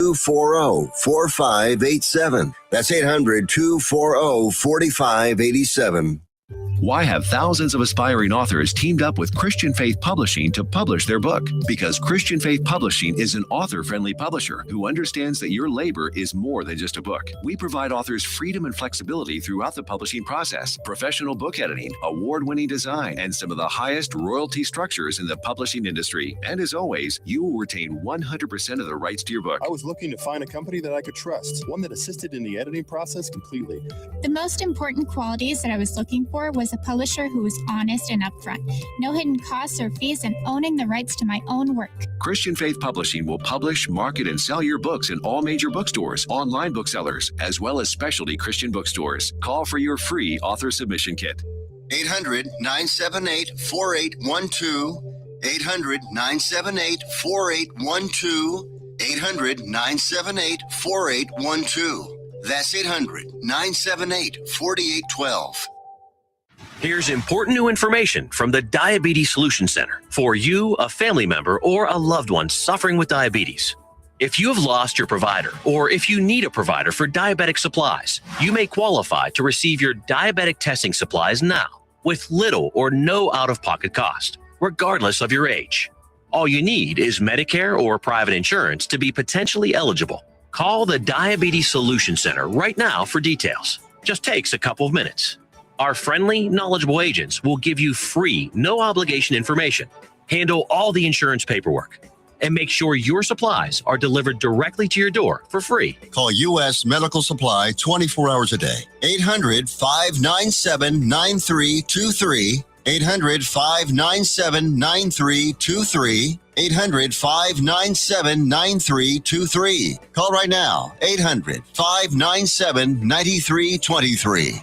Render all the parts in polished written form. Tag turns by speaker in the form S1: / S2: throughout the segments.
S1: 240-4587. That's 800-240-4587.
S2: Why have thousands of aspiring authors teamed up with Christian Faith Publishing to publish their book? Because Christian Faith Publishing is an author-friendly publisher who understands that your labor is more than just a book. We provide authors freedom and flexibility throughout the publishing process, professional book editing, award-winning design, and some of the highest royalty structures in the publishing industry. And as always, you will retain 100% of the rights to your book.
S3: I was looking to find a company that I could trust, one that assisted in the editing process completely.
S4: The most important qualities that I was looking for was a publisher who was honest and upfront, no hidden costs or fees, and owning the rights to my own work.
S2: Christian Faith Publishing will publish, market, and sell your books in all major bookstores, online booksellers, as well as specialty Christian bookstores. Call for your free author submission kit.
S1: 800-978-4812. 800-978-4812. 800-978-4812. That's 800-978-4812.
S5: Here's important new information from the Diabetes Solution Center for you, a family member, or a loved one suffering with diabetes. If you have lost your provider, or if you need a provider for diabetic supplies, you may qualify to receive your diabetic testing supplies now with little or no out-of-pocket cost, regardless of your age. All you need is Medicare or private insurance to be potentially eligible. Call the Diabetes Solution Center right now for details. Just takes a couple of minutes. Our friendly, knowledgeable agents will give you free, no-obligation information, handle all the insurance paperwork, and make sure your supplies are delivered directly to your door for free.
S1: Call U.S. Medical Supply 24 hours a day. 800-597-9323. 800-597-9323. 800-597-9323. Call right now. 800-597-9323.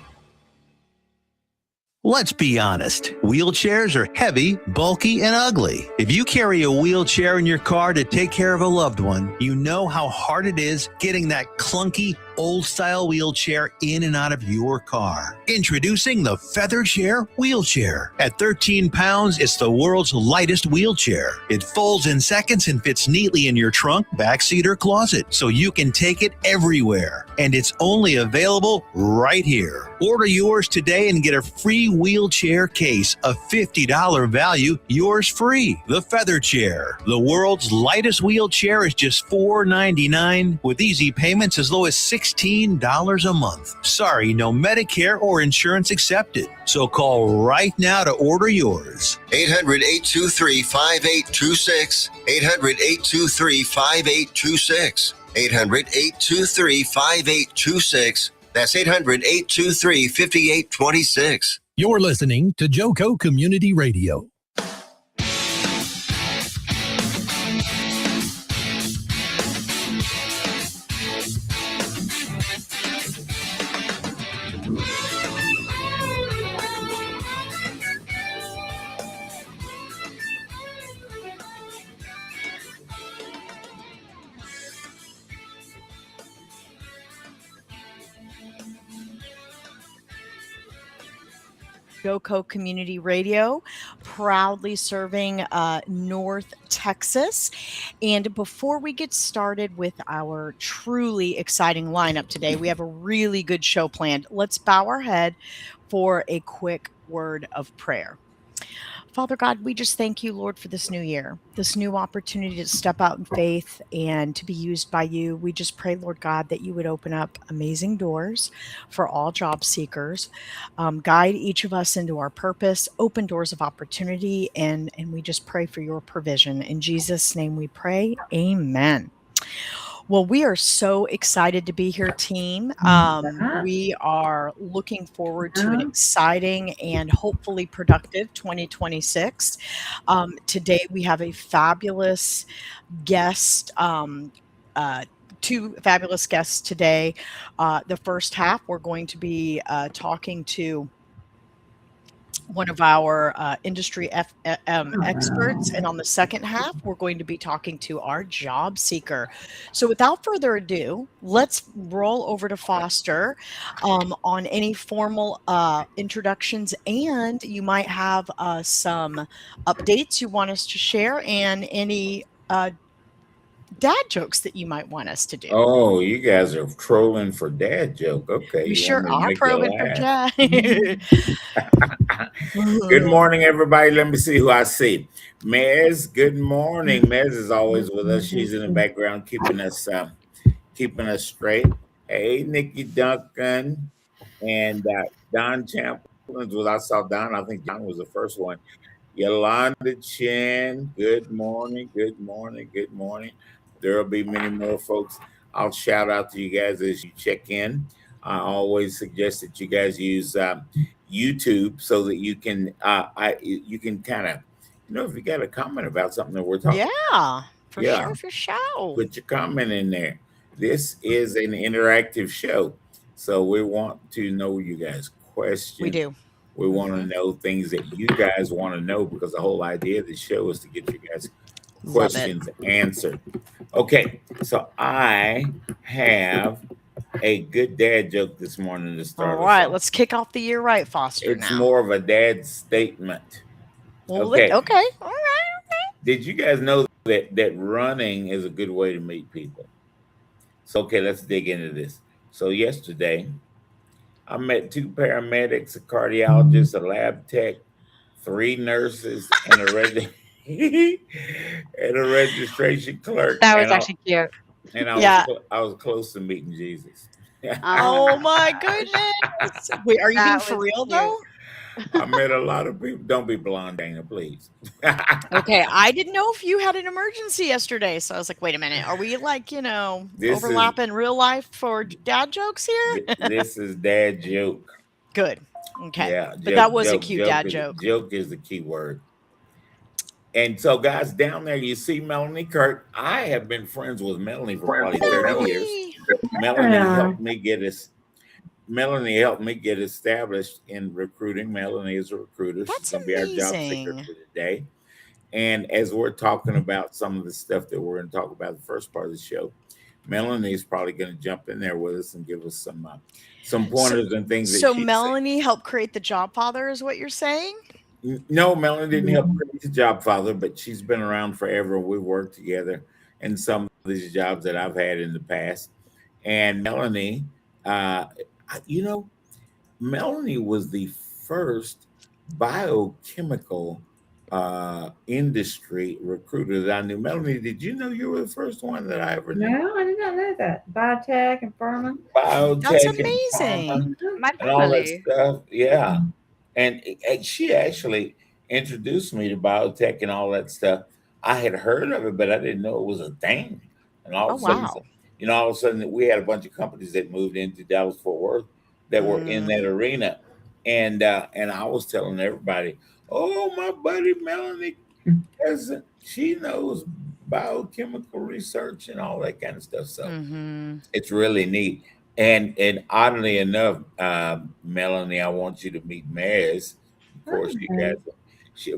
S6: Let's be honest. Wheelchairs are heavy, bulky, and ugly. If you carry a wheelchair in your car to take care of a loved one, you know how hard it is getting that clunky, old-style wheelchair in and out of your car. Introducing the Feather Chair Wheelchair. At 13 pounds, it's the world's lightest wheelchair. It folds in seconds and fits neatly in your trunk, backseat, or closet, so you can take it everywhere. And it's only available right here. Order yours today and get a free wheelchair case, a $50 value, yours free. The Feather Chair. The world's lightest wheelchair is just $4.99 with easy payments as low as $16 a month. Sorry, no Medicare or insurance accepted. So call right now to order yours.
S1: 800-823-5826. 800-823-5826. 800-823-5826. That's 800-823-5826.
S7: You're listening to Joco Community Radio.
S8: Joco Community Radio, proudly serving North Texas. And before we get started with our truly exciting lineup today, we have a really good show planned. Let's bow our head for a quick word of prayer. Father God, we just thank you, Lord, for this new year, this new opportunity to step out in faith and to be used by you. We just pray, Lord God, that you would open up amazing doors for all job seekers, guide each of us into our purpose, open doors of opportunity, and we just pray for your provision. In Jesus' name we pray, amen. Well, we are so excited to be here, team. We are looking forward to an exciting and hopefully productive 2026. Today, we have a fabulous guest, two fabulous guests today. The first half, we're going to be talking to one of our industry experts. And on the second half, we're going to be talking to our job seeker. So without further ado, let's roll over to Foster on any formal introductions. And you might have some updates you want us to share and any dad jokes that you might want us to do.
S9: Oh, you guys are trolling for dad joke. Okay,
S8: We
S9: you
S8: sure
S9: want me to
S8: are
S9: make you
S8: probing for
S9: laugh.
S8: dad.
S9: Good morning, everybody. Let me see who I see. Mez, good morning. Mez is always with us. She's in the background keeping us straight. Hey, Nikki Duncan and Don Champlin. Well, I saw Don. I think Don was the first one. Yolanda Chen, good morning, good morning, good morning. There will be many more folks. I'll shout out to you guys as you check in. I always suggest that you guys use YouTube so that you can you can kind of, if you got a comment about something that we're talking
S8: Yeah, for
S9: Yeah.
S8: sure, for sure.
S9: put your comment in there. This is an interactive show, so we want to know you guys' questions.
S8: We do.
S9: We want to know things that you guys want to know, because the whole idea of the show is to get you guys'
S8: Love it.
S9: questions answered. Okay, so I have a good dad joke this morning to start.
S8: All right, let's kick off the year right, Foster.
S9: It's
S8: now.
S9: more of a dad statement.
S8: Well,
S9: Okay.
S8: Okay. All right.
S9: Did you guys know that running is a good way to meet people? So, okay, let's dig into this. So yesterday, I met 2 paramedics, a cardiologist, a lab tech, 3 nurses, and and a registration clerk.
S10: That was
S9: And I-
S10: actually cute.
S9: And I
S8: Yeah.
S9: I was close to meeting Jesus.
S8: Oh my goodness. Wait, are you being
S10: That
S8: for
S10: was
S8: real
S10: cute.
S8: though?
S9: I met a lot of people. Don't be blonde, Dana, please.
S8: Okay, I didn't know if you had an emergency yesterday, so I was like, wait a minute, are we like,
S9: This is-
S8: overlapping real life for dad jokes here?
S9: This is dad joke.
S8: Good. Okay.
S9: Yeah,
S8: But that was a cute dad
S9: is,
S8: joke.
S9: Joke is the key word. And so, guys, down there, you see Melanie Kirk. I have been friends with Melanie for probably 30 years. Melanie helped me get established in recruiting. Melanie is a recruiter.
S8: That's
S9: She's going to be our job seeker
S8: amazing.
S9: for today. And as we're talking about some of the stuff that we're going to talk about the first part of the show, Melanie is probably going to jump in there with us and give us some pointers and things.
S8: So Melanie helped create the Jobfather, is what you're saying?
S9: No, Melanie didn't help create the Jobfather, but she's been around forever. We worked together in some of these jobs that I've had in the past. And Melanie, Melanie was the first biochemical industry recruiter that I knew. Melanie, did you know you were the first one that I ever knew?
S11: No, I did not know that. Biotech and pharma.
S9: Biotech
S8: That's
S9: and
S8: amazing.
S9: pharma
S10: My
S9: and all that
S10: family.
S9: stuff. Yeah. And she actually introduced me to biotech and all that stuff. I had heard of it, but I didn't know it was a thing. And all of a sudden,
S8: wow.
S9: all of a sudden, we had a bunch of companies that moved into Dallas-Fort Worth that were in that arena. And I was telling everybody, oh, my buddy Melanie, she knows biochemical research and all that kind of stuff. So it's really neat. And oddly enough, Melanie, I want you to meet Maz. Of course, you guys.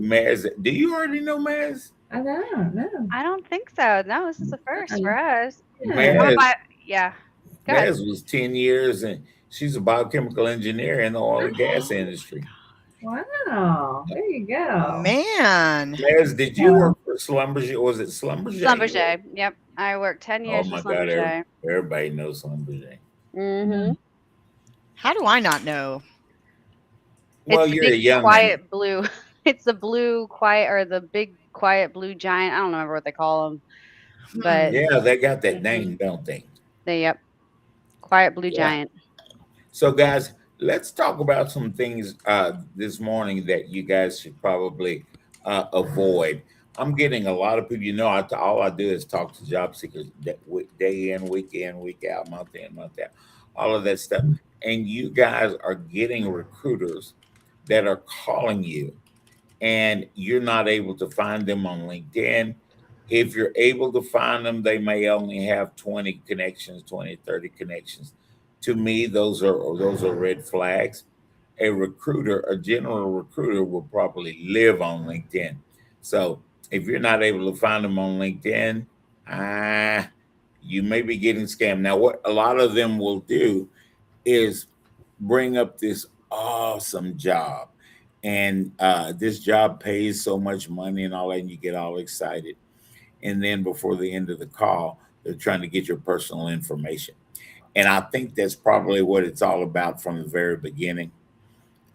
S9: Maz, do you already know Maz?
S11: I don't know.
S10: I don't think so. No, this is the first for us.
S9: Maz,
S10: Yeah. Go ahead.
S9: Maz was 10 years, and she's a biochemical engineer in the oil and gas industry.
S11: Wow. There you go.
S8: Man.
S9: Maz, did you work for Schlumberger? Was it Schlumberger?
S10: Schlumberger. Yep. I worked 10 years
S9: Oh, my
S10: for
S9: God.
S10: Schlumberger.
S9: Everybody knows Schlumberger.
S10: Mm-hmm.
S8: How do I not know?
S9: Well,
S10: It's
S9: you're
S10: the
S9: a
S10: big
S9: young
S10: quiet blue. It's the blue quiet, or the big quiet blue giant. I don't remember what they call them, but
S9: Yeah, they got that name, don't they?
S10: yep, quiet blue
S9: Yeah.
S10: giant.
S9: So, guys, let's talk about some things this morning that you guys should probably avoid. I'm getting a lot of people. All I do is talk to job seekers day in, week out, month in, month out, all of that stuff. And you guys are getting recruiters that are calling you, and you're not able to find them on LinkedIn. If you're able to find them, they may only have 20 connections, 20, 30 connections. To me, those are red flags. A general recruiter will probably live on LinkedIn. So if you're not able to find them on LinkedIn, you may be getting scammed. Now, what a lot of them will do is bring up this awesome job, and this job pays so much money and all that, and you get all excited. and then before the end of the call, they're trying to get your personal information. And I think that's probably what it's all about from the very beginning.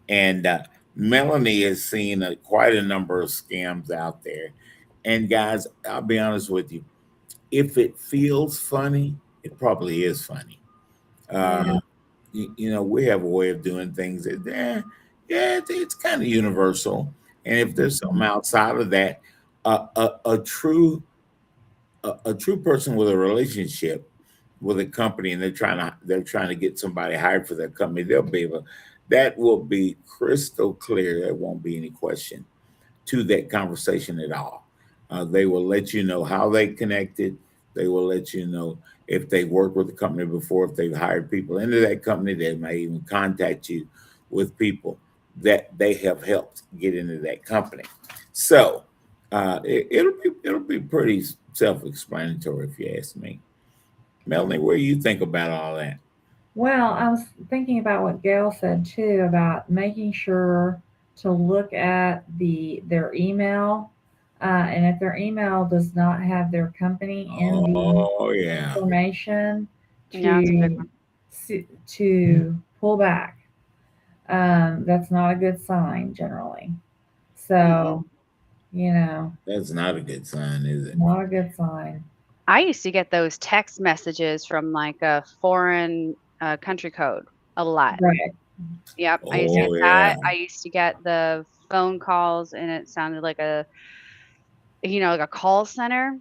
S9: And Melanie has seen quite a number of scams out there. And guys, I'll be honest with you, if it feels funny, it probably is funny.
S11: Yeah.
S9: You know, we have a way of doing things that, yeah, it's kind of universal. And if there's something outside of that, a true person with a relationship with a company, and they're trying to get somebody hired for that company, they'll be able, that will be crystal clear. There won't be any question to that conversation at all. They will let you know how they connected. They will let you know if they worked with the company before, if they've hired people into that company. They may even contact you with people that they have helped get into that company. So it'll be pretty self-explanatory if you ask me. Melanie, what do you think about all that?
S11: Well, I was thinking about what Gail said too about making sure to look at their email, and if their email does not have their company in the
S9: Oh yeah.
S11: information,
S10: Yeah, that's a big one.
S11: to pull back. That's not a good sign generally. So,
S10: Mm-mm.
S11: you know,
S9: That's not a good sign, is it?
S11: not a good sign.
S10: I used to get those text messages from like a foreign country code a lot.
S11: Right.
S10: Yep, I used to
S9: Oh
S10: get
S9: yeah.
S10: that. I used to get the phone calls, and it sounded like like a call center,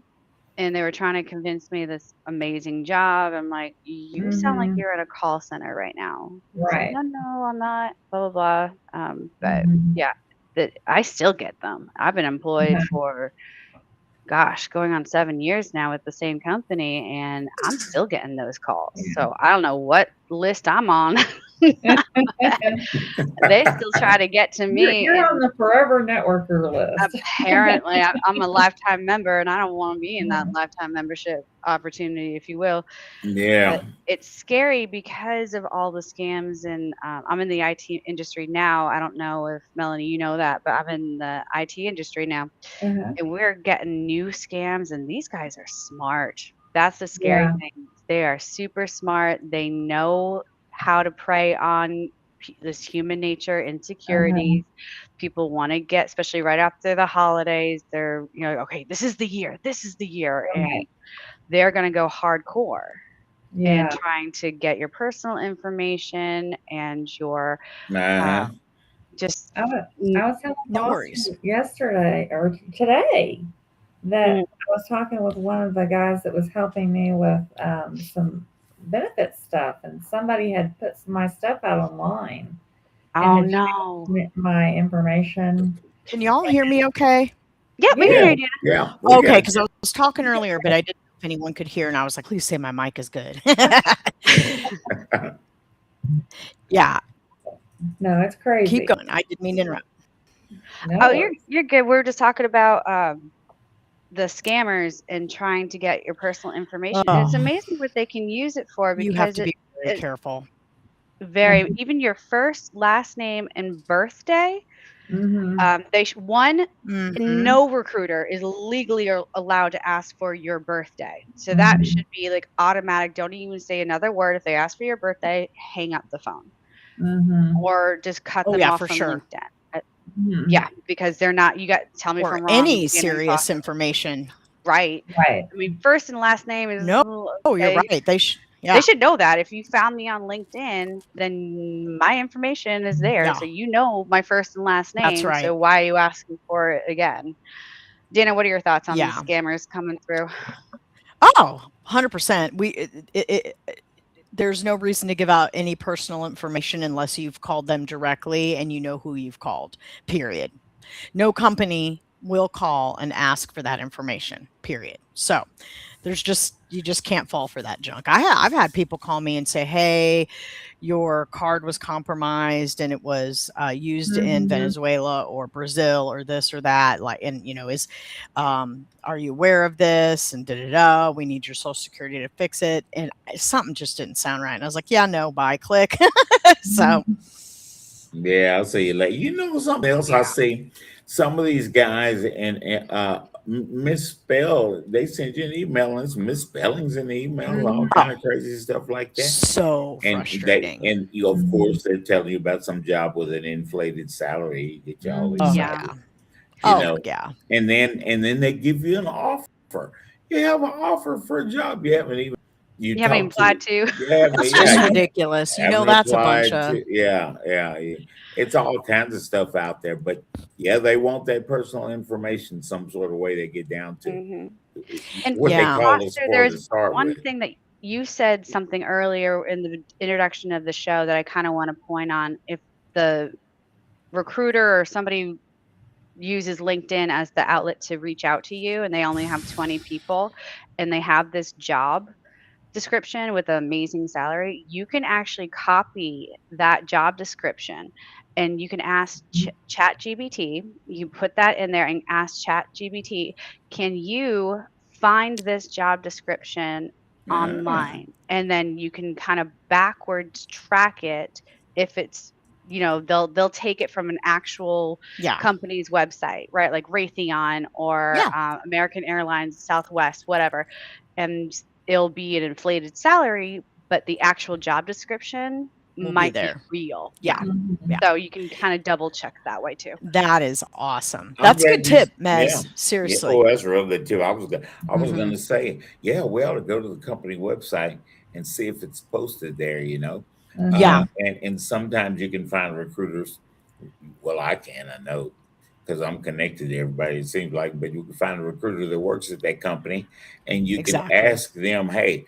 S10: and they were trying to convince me this amazing job. I'm like, you sound like
S11: Hmm.
S10: you're at a call center right now. It's like,
S11: Right.
S10: no, no, I'm not. Blah blah blah. But
S11: Hmm.
S10: yeah, that I still get them. I've been employed for gosh, going on 7 years now with the same company, and I'm still getting those calls. So I don't know what list I'm on. They still try to get to me,
S11: You're on
S10: and
S11: the forever networker list.
S10: apparently I'm a lifetime member, and I don't want to be in that
S11: Yeah.
S10: lifetime membership opportunity, if you will.
S9: Yeah.
S10: But it's scary because of all the scams, and I'm in the IT industry now. I don't know if Melanie, you know that, but I'm in the IT industry now,
S11: Uh-huh.
S10: and we're getting new scams, and these guys are smart. That's the scary
S11: Yeah.
S10: thing. They are super smart. They know how to prey on this human nature
S11: Uh-huh.
S10: insecurities. People want to get, especially right after the holidays, they're, okay, this is the year. This is the year.
S11: Right.
S10: And they're going to go hardcore in
S11: Yeah.
S10: trying to get your personal information and your
S9: Uh-huh.
S10: just
S11: I was telling
S8: No
S11: Boston
S8: worries.
S11: yesterday or today that
S10: Mm.
S11: I was talking with one of the guys that was helping me with some benefit stuff, and somebody had put my stuff out online and
S10: Oh
S11: had
S10: no.
S11: changed my information.
S8: Can y'all hear me okay?
S10: Yeah, we
S11: Yeah.
S10: can
S9: Yeah.
S10: hear you.
S9: Yeah. We
S8: Okay,
S9: got
S8: because I was talking earlier, but I didn't know if anyone could hear, and I was like, please say my mic is good. Yeah,
S11: No, it's crazy.
S8: keep going. I didn't mean to interrupt.
S11: No,
S10: Oh, you're good. We were just talking about the scammers and trying to get your personal information. And it's
S8: Oh,
S10: amazing what they can use it for
S8: you have
S10: because
S8: to
S10: it,
S8: be very
S10: it
S8: careful.
S10: very even your first, last name, and birthday.
S11: Mm-hmm.
S8: Mm-hmm.
S10: No recruiter is legally allowed to ask for your birthday. So that
S11: Mm-hmm.
S10: should be like automatic. Don't even say another word. If they ask for your birthday, hang up the phone
S11: Mm-hmm.
S10: or just cut
S8: Oh
S10: them
S8: yeah,
S10: off
S8: for
S10: from
S8: sure.
S10: LinkedIn.
S11: Mm-hmm.
S10: Yeah, because they're not. You got tell me if
S8: Or
S10: I'm wrong.
S8: any
S10: Shannon
S8: serious
S10: Foster,
S8: information.
S10: right?
S11: Right.
S10: I mean, first and last name is
S8: No, you're
S10: okay.
S8: right.
S10: They
S8: Yeah,
S10: should know that. If you found me on LinkedIn, then my information is there.
S8: yeah,
S10: So you know my first and last
S8: that's
S10: name.
S8: right.
S10: So why are you asking for it again? Dana, what are your thoughts on these
S8: Yeah.
S10: scammers coming through?
S8: Oh, 100%. There's no reason to give out any personal information unless you've called them directly and you know who you've called, period. No company will call and ask for that information, period. So you just can't fall for that junk. I've had people call me and say, hey, your card was compromised and it was used in
S11: Mm-hmm.
S8: Venezuela or Brazil or this or that. Like, and are you aware of this? And we need your social security to fix it. And something just didn't sound right. And I was like, yeah, no, bye, click. So,
S9: Yeah, I'll see you later. You know something else I
S10: Yeah.
S9: see? Some of these guys and misspell. They send you an email and some misspellings in the email, all
S8: Oh,
S9: kind of crazy stuff like that.
S8: so
S9: And
S8: frustrating.
S9: you, of course, they're telling you about some job with an inflated salary, get you all
S8: Oh
S10: Yeah.
S9: excited,
S8: yeah.
S9: you
S8: Oh
S9: know.
S8: yeah.
S9: And then they give you an offer. You have an offer for a job you haven't even you
S10: You haven't even
S9: talked
S10: applied
S9: to.
S10: to.
S9: You haven't,
S8: That's
S9: yeah,
S8: just
S9: you
S8: ridiculous. You know
S9: haven't
S8: that's a bunch
S9: applied
S8: of
S9: to. Yeah. It's all kinds of stuff out there, but yeah, they want that personal information some sort of way they get down to
S10: Hmm. And
S9: what they
S8: yeah.
S9: call a
S10: Foster,
S9: score
S10: there's
S9: to start
S10: one
S9: with.
S10: thing that you said something earlier in the introduction of the show that I kind of want to point on. If the recruiter or somebody uses LinkedIn as the outlet to reach out to you and they only have 20 people and they have this job description with an amazing salary, you can actually copy that job description and you can ask Chat GBT. You put that in there and ask Chat GBT, can you find this job description
S9: Ah,
S10: online? And then you can kind of backwards track it if it's they'll take it from an actual
S8: Yeah.
S10: company's website, right? Like Raytheon or
S8: Yeah.
S10: American Airlines, Southwest, whatever, and it'll be an inflated salary, but the actual job description
S8: We'll be
S10: might be
S8: there.
S10: real.
S8: Yeah.
S10: Yeah.
S8: Yeah.
S10: So you can kind of double check that way too.
S8: That is awesome.
S9: I'm
S8: That's a good
S9: glad you.
S8: tip,
S9: Yeah.
S8: Mez.
S9: Yeah.
S8: Seriously.
S9: Oh, that's real good too. I was
S8: Hmm.
S9: gonna say, yeah, we ought to go to the company website and see if it's posted there.
S8: Yeah.
S9: And sometimes you can find recruiters. Well, I know because I'm connected to everybody. It seems like, but you can find a recruiter that works at that company, and you can
S8: Exactly.
S9: ask them, "Hey,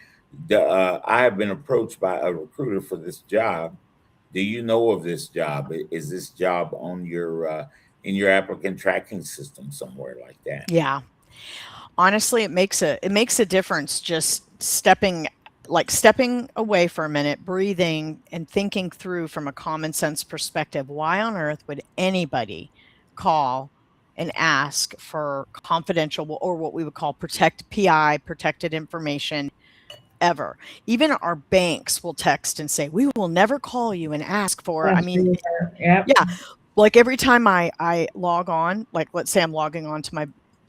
S9: I have been approached by a recruiter for this job. Do you know of this job? Is this job on your in your applicant tracking system somewhere like that?"
S8: Yeah. Honestly, it makes a difference just stepping away for a minute, breathing and thinking through from a common sense perspective. Why on earth would anybody call and ask for confidential or what we would call protected information ever? Even our banks will text and say, "We will never call you and ask for," I mean,
S11: Yep.
S8: yeah, like every time I log on, like let's say I'm logging on to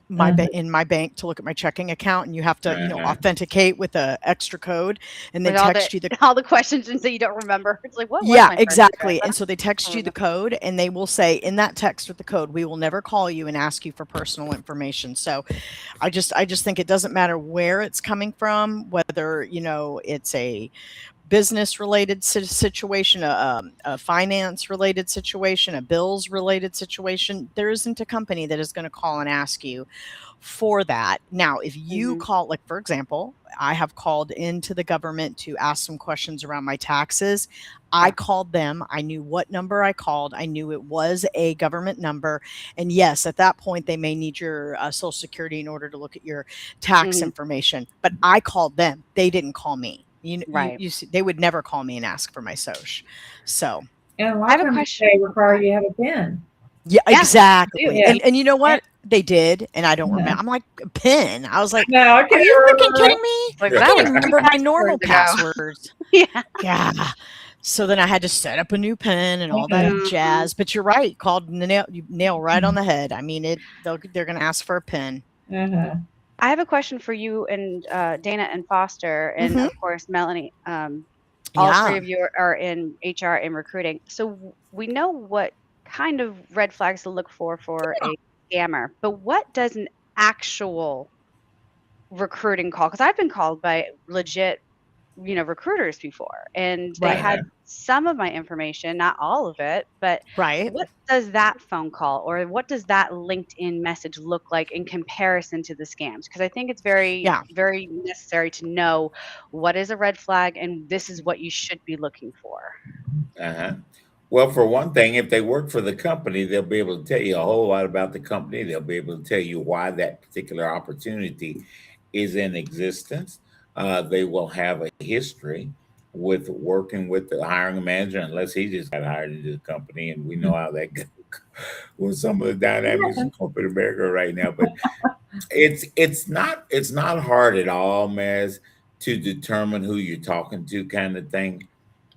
S8: in my bank to look at my checking account, and you have to
S9: Uh-huh.
S8: authenticate with a extra code, and they
S10: With all the
S8: text you the
S10: all the questions and so you don't remember. It's like, what was
S8: yeah,
S10: my friend's address?
S8: exactly.
S10: I
S8: And so they text
S10: don't
S8: you the
S10: remember.
S8: code, and they will say in that text with the code, "We will never call you and ask you for personal information." So I just think it doesn't matter where it's coming from, whether it's a business related situation, a finance related situation, a bills related situation. There isn't a company that is going to call and ask you for that. Now, if you
S10: Hmm.
S8: call, like for example, I have called into the government to ask some questions around my taxes. I
S10: Yeah.
S8: called them. I knew what number I called. I knew it was a government number. And yes, at that point, they may need your social security in order to look at your tax
S10: Hmm.
S8: information. But I called them. They didn't call me.
S10: Right.
S8: You see, they would never call me and ask for my social. So
S11: And a
S10: I
S11: lot of
S10: have a
S11: times
S10: question.
S11: they
S10: Oh, go
S11: require
S10: ahead.
S11: you to have a PIN.
S8: yeah,
S10: Yeah, they
S8: exactly.
S10: do.
S11: Yeah.
S8: And you know
S10: Yeah.
S8: what? They did, and I don't
S11: Uh-huh.
S8: remember. I'm like, PIN. I was like,
S11: No, I
S8: are
S11: can't
S8: you freaking
S11: remember
S8: kidding
S11: it.
S8: me?
S10: Like
S8: I
S10: that
S8: can't
S10: was
S8: even
S10: 2
S8: remember my normal
S10: passwords ago.
S8: passwords.
S10: Yeah.
S8: Yeah. So then I had to set up a new PIN and all that
S11: Uh-huh.
S10: Mhm.
S8: jazz. But you're right. You called the nail right on the head. I mean, they're going to ask for a PIN.
S11: Uh-huh.
S10: I have a question for you and Dana and Foster, and
S8: Hmm.
S10: of course Melanie. All three
S8: Yeah.
S10: of you are in HR and recruiting, so we know what kind of red flags to look for a scammer. But what does an actual recruiting call? Because I've been called by legit, recruiters before, and they
S8: Right.
S10: had
S9: Uh-huh.
S10: some of my information, not all of it. But
S8: Right.
S10: what does that phone call or what does that LinkedIn message look like in comparison to the scams? Because I think it's very,
S8: Yeah.
S10: very necessary to know what is a red flag and this is what you should be looking for.
S9: Uh-huh. Well, for one thing, if they work for the company, they'll be able to tell you a whole lot about the company. They'll be able to tell you why that particular opportunity is in existence. They will have a history with working with the hiring manager, unless he just got hired into the company, and we know how that goes with some of the dynamics in corporate America right now. But it's not hard at all, Maz, to determine who you're talking to, kind of thing,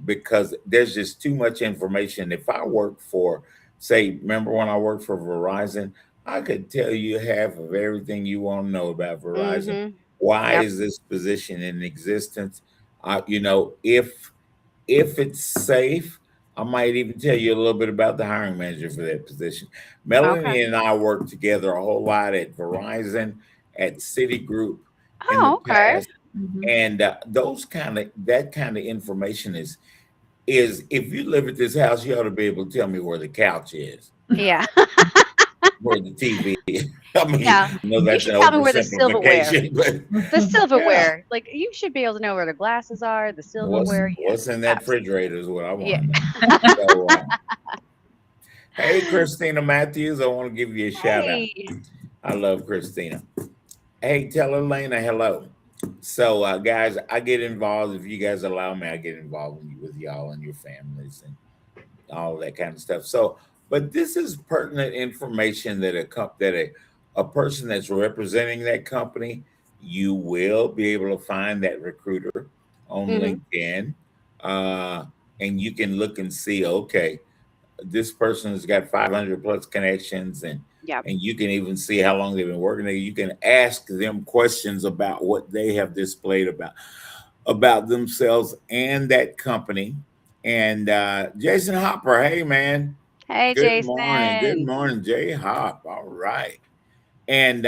S9: because there's just too much information. If I work for, say, remember when I worked for Verizon, I could tell you half of everything you want to know about Verizon.
S10: Mm-hmm.
S9: Why
S10: Yep.
S9: is this position in existence? You know, if it's safe, I might even tell you a little bit about the hiring manager for that position.
S10: Okay.
S9: Melanie and I worked together a whole lot at Verizon, at Citigroup in the
S10: Oh, okay.
S9: past, and that kind of information is if you live at this house, you ought to be able to tell me where the couch is,
S10: Yeah.
S9: where the TV is. I mean,
S10: Yeah.
S9: I know
S10: You
S9: that's
S10: should
S9: an
S10: tell me where the silverware.
S9: oversimplification, but
S10: The
S9: yeah.
S10: silverware. Like you should be able to know where the glasses are, the silverware.
S9: What's in that refrigerator is what I
S10: Yeah.
S9: want to know. So, hey, Christina Matthews, I want to give you a shout out.
S10: Hey.
S9: I love Christina. Hey, tell Elena hello. So, guys, I get involved. If you guys allow me, I get involved with y'all and your families and all that kind of stuff. So, but this is pertinent information that a person that's representing that company, you will be able to find that recruiter on LinkedIn, and you can look and see, okay, this person has got 500 plus connections, and
S10: Yep.
S9: and you can even see how long they've been working there. You can ask them questions about what they have displayed about themselves and that company. And Jason Hopper, hey man,
S10: Hey,
S9: good morning,
S10: Jason.
S9: Jay Hop. All right, and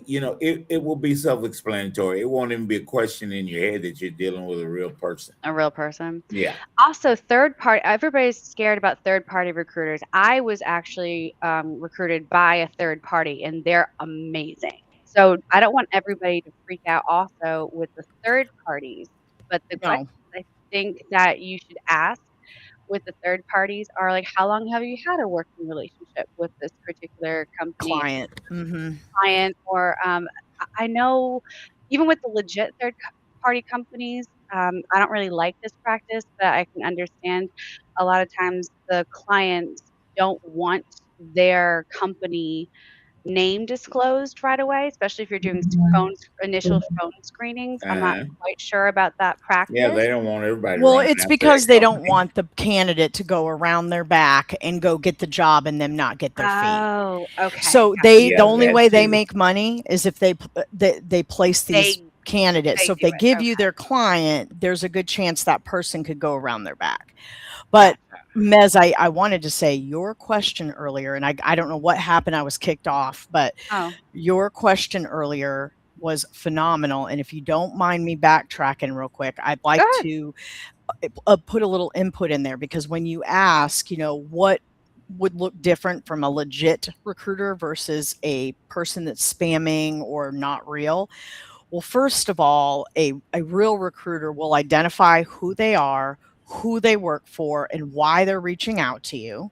S9: you know it will be self-explanatory. It won't even be a question in your head that you're dealing with a real person.
S10: A real person.
S9: Yeah.
S10: Also, third party. Everybody's scared about third party recruiters. I was actually recruited by a third party, and they're amazing. So I don't want everybody to freak out also with the third parties. But the question I think that you should ask with the third parties are like, how long have you had a working relationship with this particular company? Client, or I know even with the legit third party companies, I don't really like this practice, but I can understand a lot of times the clients don't want their company name disclosed right away, especially if you're doing initial phone screenings. I'm not quite sure about that
S9: Yeah,
S10: practice.
S9: they don't want everybody.
S8: Well,
S9: running
S8: it's
S9: after
S8: because
S9: that
S8: they don't
S9: company.
S8: want the candidate to go around their back and go get the job and them not get their fee.
S10: Oh, okay.
S8: So
S10: Gotcha.
S8: the
S9: Yeah,
S8: only
S9: that
S8: way they
S9: too.
S8: make money is if they place these candidates.
S10: they
S8: So if
S10: do
S8: they
S10: it.
S8: give you their client, there's a good chance that person could go around their back. But Mez, I wanted to say your question earlier, and I don't know what happened. I was kicked off, but
S10: Oh.
S8: your question earlier was phenomenal. And if you don't mind me backtracking real quick, I'd like to put a little input in there, because when you ask, you know, what would look different from a legit recruiter versus a person that's spamming or not real. Well, first of all, a real recruiter will identify who they are, who they work for, and why they're reaching out to you.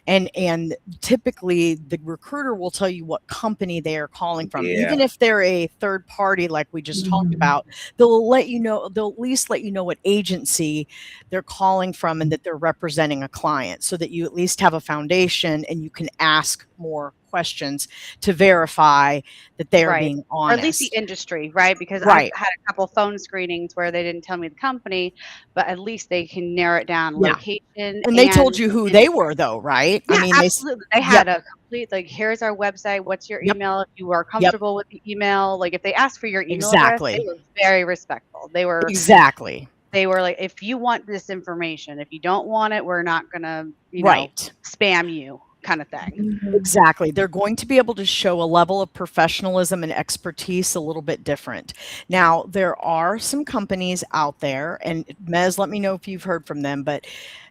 S8: And typically the recruiter will tell you what company they are calling from.
S9: Yeah.
S8: Even if they're a third party, like we just talked about, they'll let you know, they'll at least let you know what agency they're calling from and that they're representing a client, so that you at least have a foundation and you can ask more questions to verify that they are being honest.
S10: Or at least the industry, right? Because
S8: Right.
S10: I've had a couple phone screenings where they didn't tell me the company, but at least they can narrow it down,
S8: Yeah.
S10: location.
S8: And they told
S10: and
S8: you who
S10: industry.
S8: they were, though, right?
S10: Yeah,
S8: I mean,
S10: absolutely. They had a complete, like, here's our website. What's your email? If you are comfortable with the email, like if they asked for your email address, they were very respectful. They were like, if you want this information, if you don't want it, we're not gonna, you know, spam you, kind of thing.
S8: Exactly. They're going to be able to show a level of professionalism and expertise a little bit different. Now, there are some companies out there, and Mez, let me know if you've heard from them, but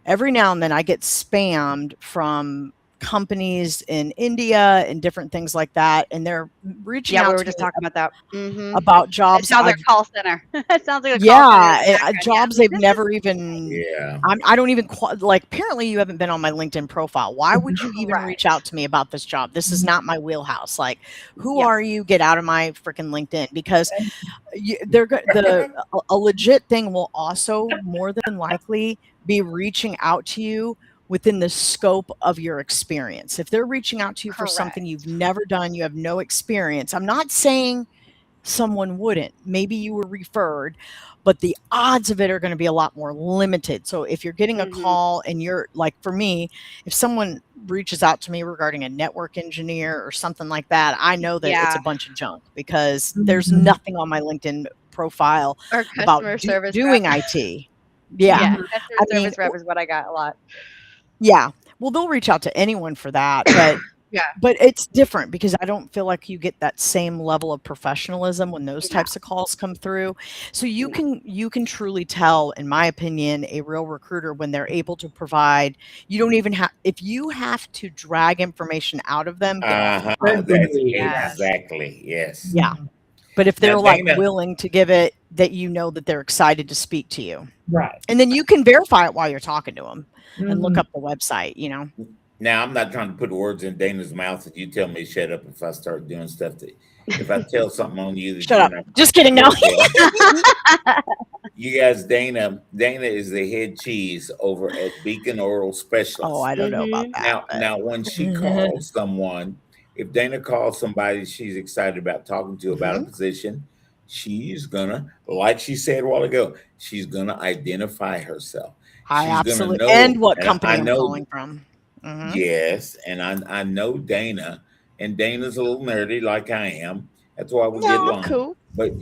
S8: every now and then I get spammed from companies in India and different things like that, and they're reaching out
S10: Yeah, we
S8: to
S10: were just
S8: me
S10: talking about that.
S8: about
S10: It
S8: jobs.
S10: sounds like a call center. It sounds like a call center.
S8: Yeah, jobs they've never even.
S9: Yeah.
S8: I don't even like. Apparently, you haven't been on my LinkedIn profile. Why would you even reach out to me about this job? This is not my wheelhouse. Like, who are you? Get out of my freaking LinkedIn, because a legit thing will also more than likely be reaching out to you within the scope of your experience. If they're reaching out to you for something you've never done, you have no experience. I'm not saying someone wouldn't. Maybe you were referred, but the odds of it are going to be a lot more limited. So if you're getting a call and you're like, for me, if someone reaches out to me regarding a network engineer or something like that, I know that it's a bunch of junk because there's nothing on my LinkedIn profile
S10: Or
S8: about
S10: customer service
S8: doing
S10: rep.
S8: IT. Yeah.
S10: Customer
S8: I mean,
S10: service rep is what I got a lot.
S8: yeah. Well, they'll reach out to anyone for that, but but it's different because I don't feel like you get that same level of professionalism when those types of calls come through. So you can truly tell, in my opinion, a real recruiter when they're able to provide. You don't even have, if you have to drag information out of them, get off the phone.
S9: That's exactly, yes.
S8: Yeah. But if they're
S9: Now,
S8: like
S9: Dana,
S8: willing to give it, that you know that they're excited to speak to you.
S11: Right.
S8: And then you can verify it while you're talking to them and look up the website, you know.
S9: now I'm not trying to put words in Dana's mouth that you tell me to shut up if I start doing stuff that if I tell something on you that
S8: Shut
S9: you're
S8: up.
S9: not
S8: Just kidding. No.
S9: You guys, Dana is the head cheese over at Beacon Oral Specialists.
S8: Oh, I don't know about that.
S9: Now when she calls someone, if Dana calls somebody she's excited about talking to about a position, she's gonna, like she said a while ago, she's gonna identify herself.
S8: I
S9: She's
S8: absolutely
S9: gonna know,
S8: and what
S9: and
S8: company
S9: I
S8: I'm
S9: know,
S8: calling from.
S9: yes, and I know Dana, and Dana's a little nerdy like I am. That's why we get
S8: No,
S9: along.
S8: I'm cool.
S9: But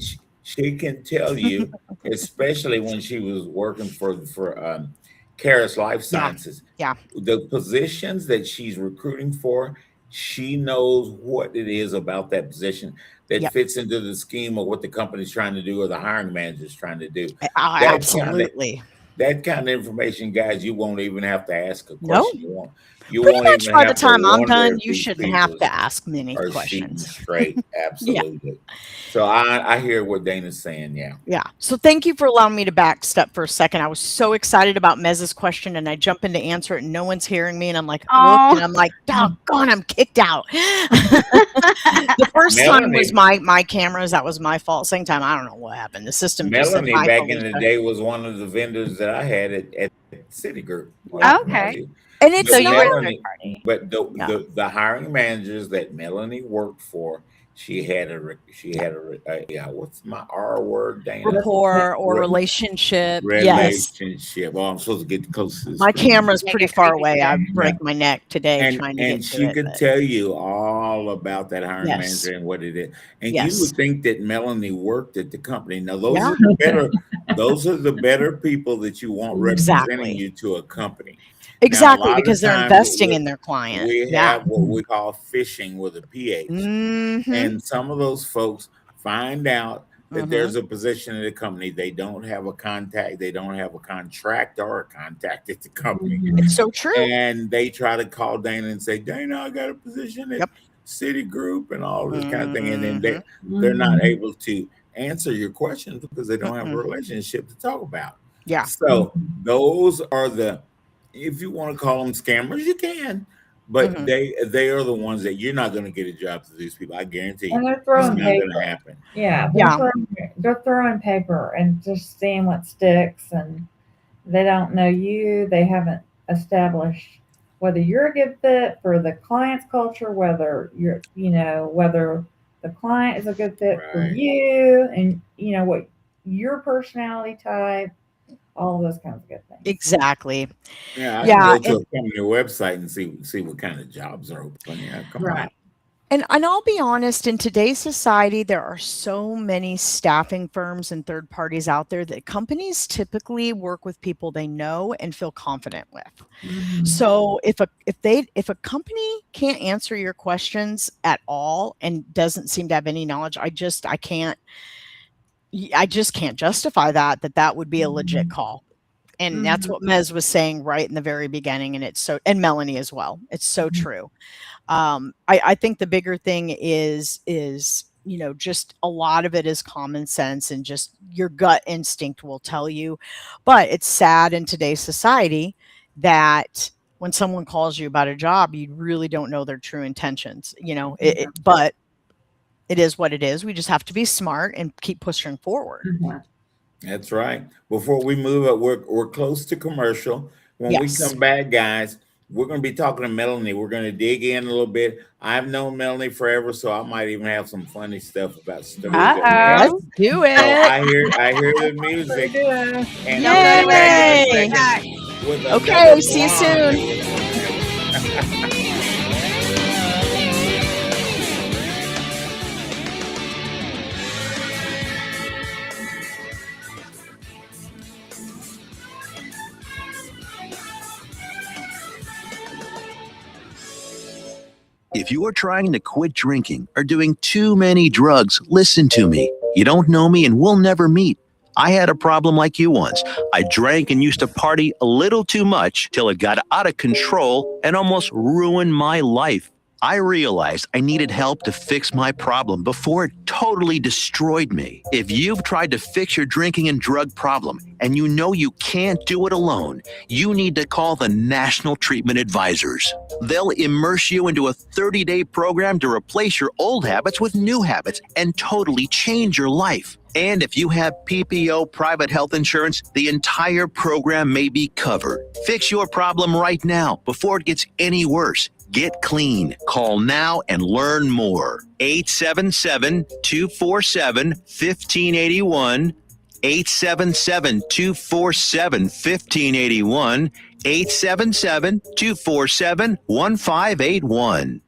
S9: she can tell you, especially when she was working for Caris Life Sciences,
S8: Yeah.
S9: the positions that she's recruiting for, she knows what it is about that position that fits into the scheme of what the company's trying to do or the hiring manager's trying to do.
S8: Absolutely.
S9: That kind of information, guys, you won't even have to ask a
S8: No.
S9: question. You
S8: Pretty
S9: won't
S8: much
S9: even
S8: by the
S9: have to
S8: time I'm
S9: wonder
S8: done,
S9: if
S8: you
S9: these
S8: shouldn't have
S9: people
S8: to ask many
S9: are shooting
S8: questions.
S9: straight. Absolutely. So I hear what Dana's saying. Yeah.
S8: Yeah. So thank you for allowing me to backstep for a second. I was so excited about Mez's question and I jump in to answer it and no one's hearing me. And I'm like, look, and I'm like, doggone, I'm kicked out. The first time was my cameras. That was my fault. Second time, I don't know what happened. The system just said,
S9: Melanie
S8: "Hi,
S9: back in the
S8: Felicia."
S9: day was one of the vendors that I had at Citigroup.
S10: Okay.
S8: And it's
S10: so you were
S9: Melanie,
S10: third party.
S9: but the hiring managers that Melanie worked for, she had a what's my R word, Dana?
S8: Rapport or relationship. Yes.
S9: Relationship. Oh, I'm supposed to get close to the
S8: My
S9: screen.
S8: camera's pretty far away. I break my neck today trying to get
S9: And
S8: to
S9: she
S8: it.
S9: could tell you all about that hiring
S8: Yes.
S9: manager and what it is. And
S8: Yes.
S9: you would think that Melanie worked at the company. Now those are the better people that you want representing you to a company.
S8: Exactly,
S9: Now,
S8: because they're investing in their client.
S9: We have what we call fishing with a PH. And some of those folks find out that there's a position in the company. They don't have a contact. They don't have a contract or a contact at the company.
S8: It's so true.
S9: And they try to call Dana and say, Dana, I got a position at Citigroup and all this kind of thing. And then they're not able to answer your questions because they don't have a relationship to talk about.
S8: Yeah.
S9: So those are the, if you want to call them scammers, you can. But they are the ones that you're not going to get a job to these people. I guarantee you.
S11: And they're throwing
S9: it's not
S11: paper.
S9: going to happen.
S11: Yeah, they're throwing paper and just seeing what sticks, and they don't know you. They haven't established whether you're a good fit for the client's culture, whether whether the client is a good fit for you, and what your personality type. All those kinds of good things.
S8: Exactly.
S9: Yeah, I can go to a company website and see what kind of jobs are open. Yeah, come on.
S8: And I'll be honest, in today's society, there are so many staffing firms and third parties out there that companies typically work with people they know and feel confident with. So if a company can't answer your questions at all and doesn't seem to have any knowledge, I just can't justify that would be a legit call. And that's what Mez was saying right in the very beginning. And and Melanie as well. It's so true. I think the bigger thing is just a lot of it is common sense and just your gut instinct will tell you. But it's sad in today's society that when someone calls you about a job, you really don't know their true intentions, but it is what it is. We just have to be smart and keep pushing forward.
S9: That's right. Before we move up, we're close to commercial. When we come back, guys, we're going to be talking to Melanie. We're going to dig in a little bit. I've known Melanie forever, so I might even have some funny stuff about stories.
S8: Let's do it.
S9: So I hear the music, and we'll be back in a second with
S8: Okay, see you soon.
S2: If you are trying to quit drinking or doing too many drugs, listen to me. You don't know me and we'll never meet. I had a problem like you once. I drank and used to party a little too much till it got out of control and almost ruined my life. I realized I needed help to fix my problem before it totally destroyed me. If you've tried to fix your drinking and drug problem and you know you can't do it alone, you need to call the National Treatment Advisors. They'll immerse you into a 30-day program to replace your old habits with new habits and totally change your life. And if you have PPO private health insurance, the entire program may be covered. Fix your problem right now before it gets any worse. Get clean. Call now and learn more. 877-247-1581. 877-247-1581. 877-247-1581.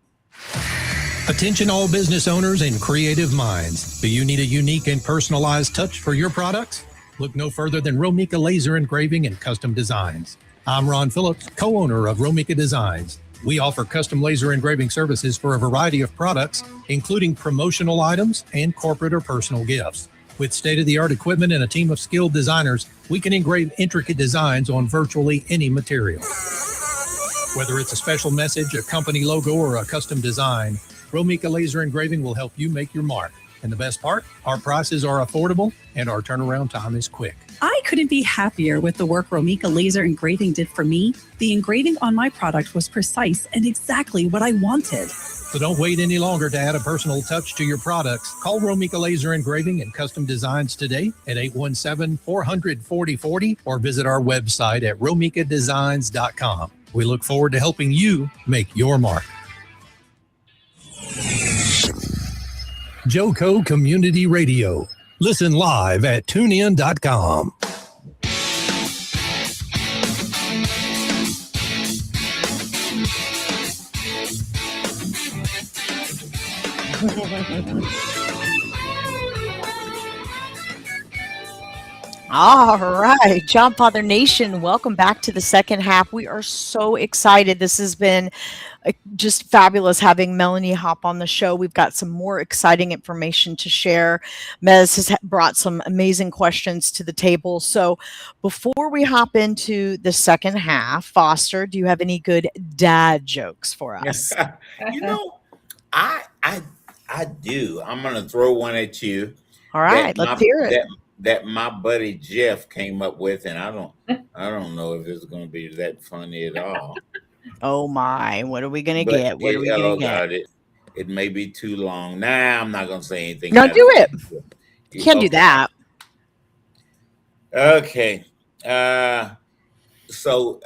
S7: Attention all business owners and creative minds. Do you need a unique and personalized touch for your products? Look no further than Romika Laser Engraving and Custom Designs. I'm Ron Phillips, co-owner of Romika Designs. We offer custom laser engraving services for a variety of products, including promotional items and corporate or personal gifts. With state-of-the-art equipment and a team of skilled designers, we can engrave intricate designs on virtually any material. Whether it's a special message, a company logo, or a custom design, Romika Laser Engraving will help you make your mark. And the best part, our prices are affordable and our turnaround time is quick.
S12: I couldn't be happier with the work Romika Laser Engraving did for me. The engraving on my product was precise and exactly what I wanted.
S7: So don't wait any longer to add a personal touch to your products. Call Romika Laser Engraving and Custom Designs today at 817-400-4040 or visit our website at romikadesigns.com. We look forward to helping you make your mark. Joco Community Radio. Listen live at tunein.com.
S8: All right, Jobfather Nation, welcome back to the second half. We are so excited. This has been just fabulous having Melanie hop on the show. We've got some more exciting information to share. Mez has brought some amazing questions to the table. So before we hop into the second half, Foster, do you have any good dad jokes for us?
S9: You know, I do. I'm going to throw one at you.
S8: All right, let's hear it.
S9: That my buddy Jeff came up with, and I don't know if it's going to be that funny at all.
S8: Oh my! What are we going to get? What are we going to get?
S9: It may be too long. Nah, I'm not going to say anything.
S8: No, do it. You can't do that.
S9: Okay. So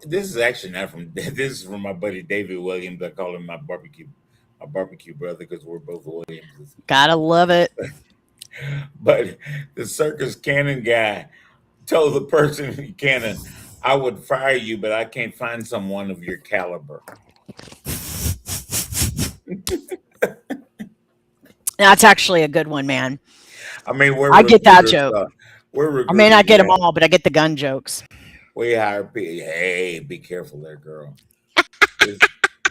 S9: this is actually not from. This is from my buddy David Williams. I call him my barbecue brother because we're both Williams.
S8: Gotta love it.
S9: But the circus cannon guy told the person in cannon, I would fire you, but I can't find someone of your caliber.
S8: That's actually a good one, man.
S9: I mean,
S8: I get that joke. I may not get them all, but I get the gun jokes.
S9: We hire people. Hey, be careful there, girl. This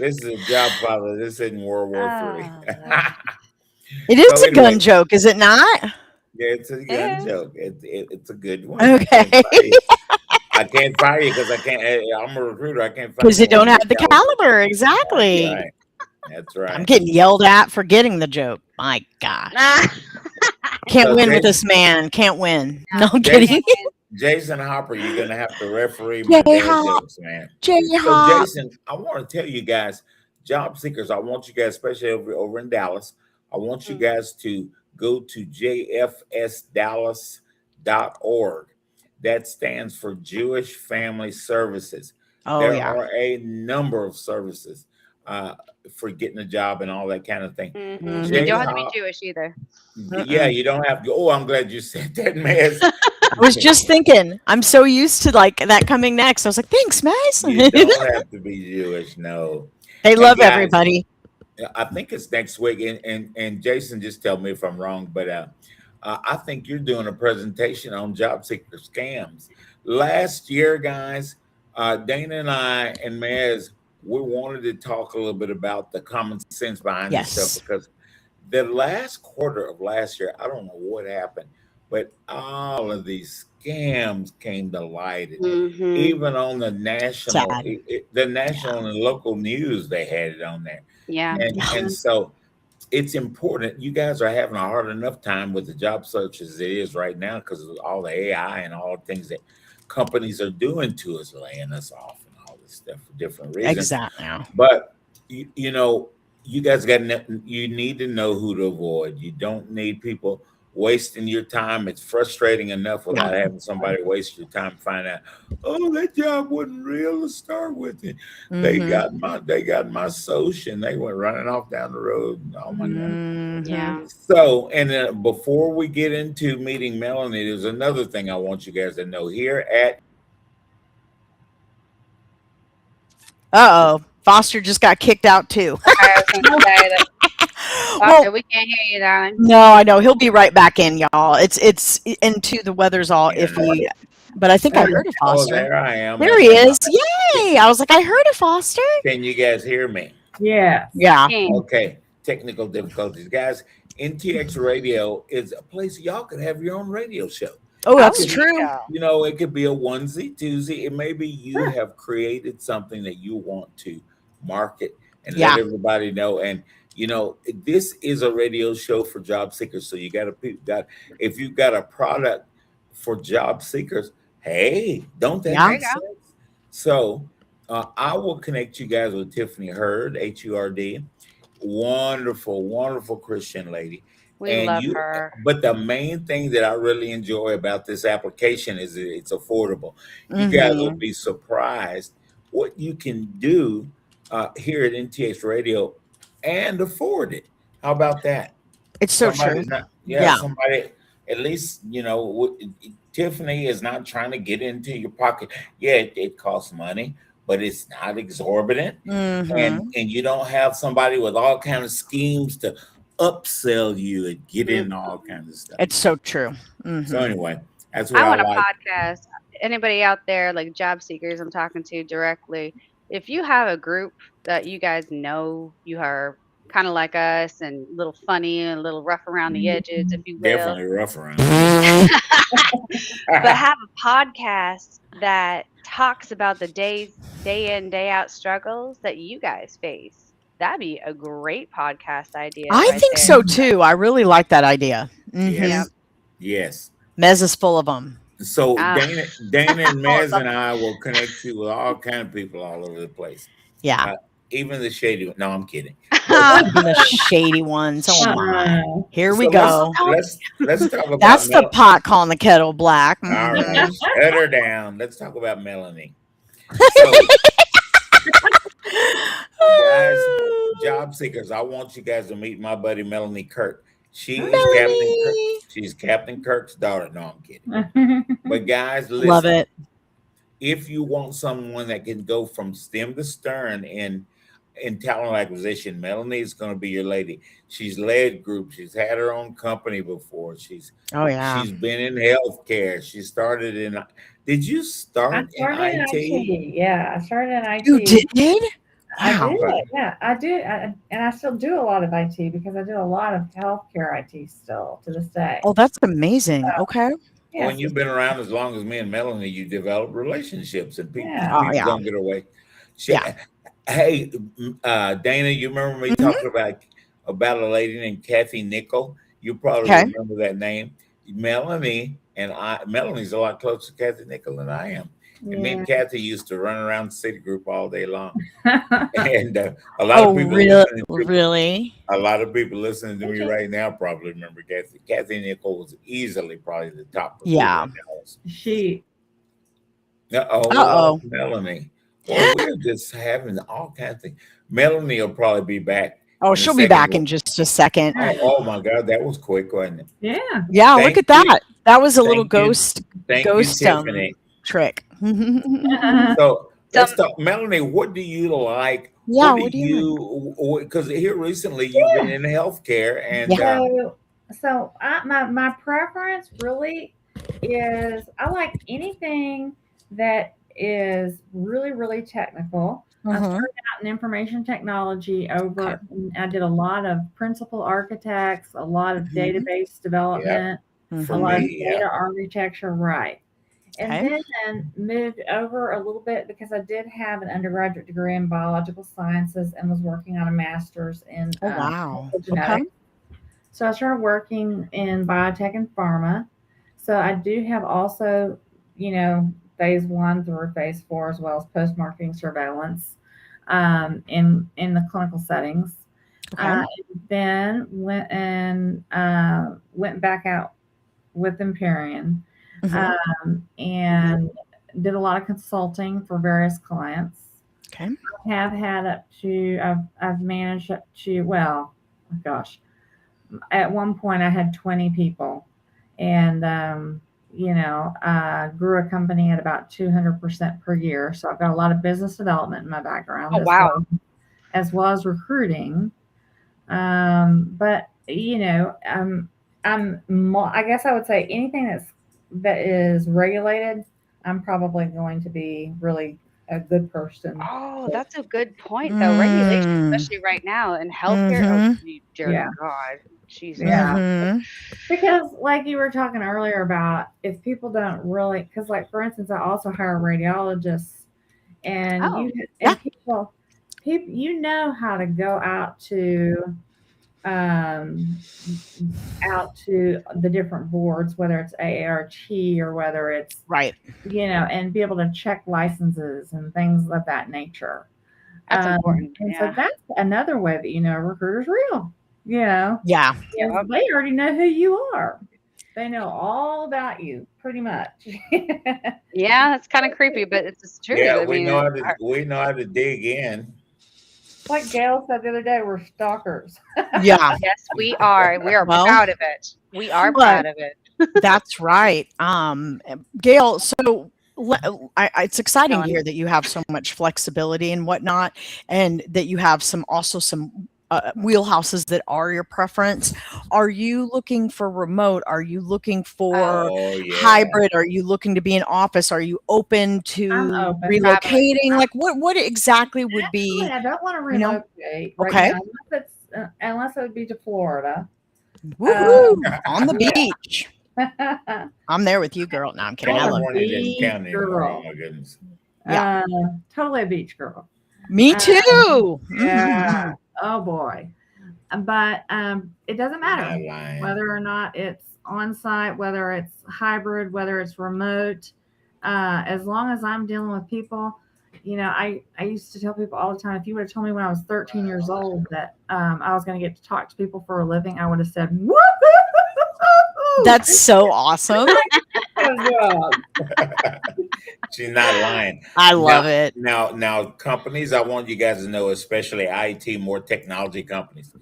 S9: is a Jobfather. This isn't World War III.
S8: It is a gun joke, is it not?
S9: Yeah, it's a gun joke. It's a good one.
S8: Okay.
S9: I can't fire you because I can't. I'm a recruiter. I can't fire you
S8: because you don't have the caliber. Exactly.
S9: Right. That's right.
S8: I'm getting yelled at for getting the joke. My gosh. Can't win with this man. Can't win. No, I'm kidding.
S9: Jason Hopper, you're going to have to referee my dad jokes, man. So Jason, I want to tell you guys, job seekers, I want you guys, especially over in Dallas, I want you guys to go to jfsdallas.org. That stands for Jewish Family Services.
S8: Oh
S9: There
S8: yeah.
S9: are a number of services for getting a job and all that kind of thing.
S10: Mm-hmm.
S8: Mhm.
S10: You
S9: Jay,
S10: don't have to be Jewish either.
S9: yeah, you don't have to. Oh, I'm glad you said that, Maz.
S8: I was just thinking, I'm so used to like that coming next. I was like, thanks, Maz.
S9: You don't have to be Jewish, no.
S8: They
S9: And
S8: love
S9: guys,
S8: everybody.
S9: I think it's next week, and Jason, just tell me if I'm wrong, but I think you're doing a presentation on job seeker scams. Last year, guys, Dana and I and Maz, we wanted to talk a little bit about the common sense behind this stuff
S8: Yes.
S9: because the last quarter of last year, I don't know what happened, but all of these scams came to light. And
S10: Mm-hmm.
S9: even on the national,
S8: Sad.
S9: the national and local news, they had it on there.
S10: Yeah.
S9: And so it's important. You guys are having a hard enough time with the job search as it is right now because of all the AI and all the things that companies are doing to us, laying us off and all this stuff for different reasons.
S8: Exactly.
S9: But you know, you guys you need to know who to avoid. You don't need people wasting your time. It's frustrating enough without having somebody waste your time, find out, oh, that job wasn't real to start with. They got my social and they went running off down the road. Oh my God.
S10: Yeah.
S9: So, and before we get into meeting Melanie, there's another thing I want you guys to know here at
S8: Foster just got kicked out too.
S10: I was gonna say that. Foster, we can't hear you, darling.
S8: No, I know he'll be right back in, y'all. It's into the weather's all iffy, but I think I heard of Foster.
S9: Oh, there I am.
S8: There he is! Yay! I was like, I heard of Foster.
S9: Can you guys hear me?
S11: Yeah.
S8: Yeah.
S9: Okay. Technical difficulties, guys. NTX Radio is a place y'all can have your own radio show.
S8: Oh, that's true.
S9: You know, it could be a onesie, twosie. It may be you have created something that you want to market and let everybody know. And you know, this is a radio show for job seekers. So you if you've got a product for job seekers, hey, don't that make sense? So I will connect you guys with Tiffany Hurd, Hurd. Wonderful, wonderful Christian lady.
S10: We love her.
S9: But the main thing that I really enjoy about this application is that it's affordable. You guys will be surprised what you can do here at NTX Radio and afford it. How about that?
S8: It's so true.
S9: Somebody, at least, you know, Tiffany is not trying to get into your pocket. Yeah, it costs money, but it's not exorbitant. And you don't have somebody with all kinds of schemes to upsell you and get in all kinds of stuff.
S8: It's so true.
S9: So anyway, that's what
S10: I want
S9: like.
S10: a podcast. Anybody out there, like job seekers I'm talking to directly, if you have a group that you guys know you are kind of like us and a little funny and a little rough around the edges, if you will.
S9: Definitely rough around.
S10: But have a podcast that talks about the day in, day out struggles that you guys face. That'd be a great podcast idea.
S8: I think so too. I really like that idea.
S9: Yes.
S8: Mez is full of them.
S9: So Dana and Mez and I will connect you with all kind of people all over the place.
S8: Yeah.
S9: Even the shady one. No, I'm kidding.
S8: The shady ones. Oh my. Here we go.
S9: Let's talk about
S8: That's the pot calling the kettle black.
S9: All right. Shut her down. Let's talk about Melanie. So, guys, job seekers, I want you guys to meet my buddy Melanie Kirk. She's Captain Kirk's daughter. No, I'm kidding. But guys, listen.
S8: Love it.
S9: If you want someone that can go from stem to stern in talent acquisition, Melanie is going to be your lady. She's led groups. She's had her own company before. She's been in healthcare. She started in. Did you start in IT?
S11: Yeah, I started in IT.
S8: You did?
S11: I did. Yeah, I did. And I still do a lot of IT because I do a lot of healthcare IT still to this day.
S8: Oh, that's amazing. Okay.
S9: When you've been around as long as me and Melanie, you develop relationships and people don't get away. Hey, Dana, you remember me talking about a lady named Kathy Nickel? You probably remember that name. Melanie's a lot closer to Kathy Nickel than I am. And me and Kathy used to run around Citigroup all day long. And a lot of people a lot of people listening to me right now probably remember Kathy. Kathy Nickel was easily probably the top.
S11: She.
S9: Melanie. Boy, we're just having all kinds of things. Melanie will probably be back.
S8: Oh, she'll be back in just a second.
S9: Oh my God, that was quick, wasn't it?
S11: Yeah.
S8: Yeah,
S9: Thank
S8: look at that.
S9: you.
S8: That was a little
S9: Thank you.
S8: ghost
S9: Thank you, Tiffany.
S8: trick.
S9: So let's talk, Melanie. What do you like?
S8: Yeah,
S9: what do you? Because here recently you've been in healthcare, and
S11: So my preference really is I like anything that is really, really technical. I started out in information technology I did a lot of principal architects, a lot of database development, a lot of data architecture, right. And then moved over a little bit because I did have an undergraduate degree in biological sciences and was working on a master's in genetics. So I started working in biotech and pharma. So I do have also, phase 1 through phase 4, as well as post-marketing surveillance in the clinical settings. Then went back out with Empyrean and did a lot of consulting for various clients. I have had I've managed up to, well, gosh, at one point I had 20 people, and grew a company at about 200% per year. So I've got a lot of business development in my background. As well as recruiting. But I guess I would say anything that is regulated, I'm probably going to be really a good person.
S10: Oh, that's a good point, though. Regulation, especially right now in healthcare. Oh, dear God. Jesus.
S11: Yeah. Because like you were talking earlier about, if people don't really, because like, for instance, I also hire radiologists, and people, how to go out to the different boards, whether it's AART or whether it's and be able to check licenses and things of that nature.
S10: That's important.
S11: And so that's another way that a recruiter's real. They already know who you are. They know all about you, pretty much.
S10: Yeah, that's kind of creepy, but it's true.
S9: Yeah, we know how to dig in.
S11: Like Gail said the other day, we're stalkers.
S8: Yeah.
S10: Yes, we are. We are proud of it. We are proud of it.
S8: That's right. Gail, so it's exciting to hear that you have so much flexibility and whatnot, and that you have some wheelhouses that are your preference. Are you looking for remote? Are you looking for hybrid? Are you looking to be in office? Are you open to relocating? Like what exactly would be?
S11: I don't want to relocate right now, unless it would be to Florida.
S8: On the beach. I'm there with you, girl. No, I'm kidding. I love
S9: beach girl. Oh my goodness.
S11: Yeah, totally a beach girl.
S8: Me too.
S11: Yeah. Oh boy. But it doesn't matter whether or not it's on site, whether it's hybrid, whether it's remote. As long as I'm dealing with people, I used to tell people all the time, if you would have told me when I was 13 years old that I was going to get to talk to people for a living, I would have said, woo!
S8: That's so awesome.
S9: She's not lying.
S8: I love it.
S9: Now, companies, I want you guys to know, especially IT, more technology companies.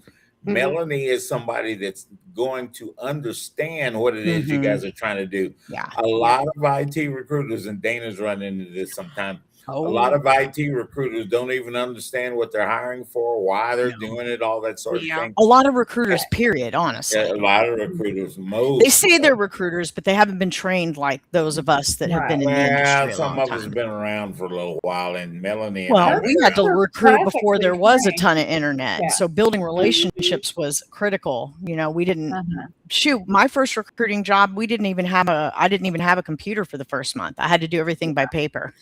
S9: Melanie is somebody that's going to understand what it is you guys are trying to do.
S8: Yeah.
S9: A lot of IT recruiters, and Dana's run into this sometimes. A lot of IT recruiters don't even understand what they're hiring for, why they're doing it, all that sort of thing.
S8: A lot of recruiters, period, honestly.
S9: A lot of recruiters.
S8: They say they're recruiters, but they haven't been trained like those of us that have been in the industry.
S9: Some of us have been around for a little while, and Melanie.
S8: Well, we had to recruit before there was a ton of internet. So building relationships was critical. We didn't my first recruiting job, I didn't even have a computer for the first month. I had to do everything by paper.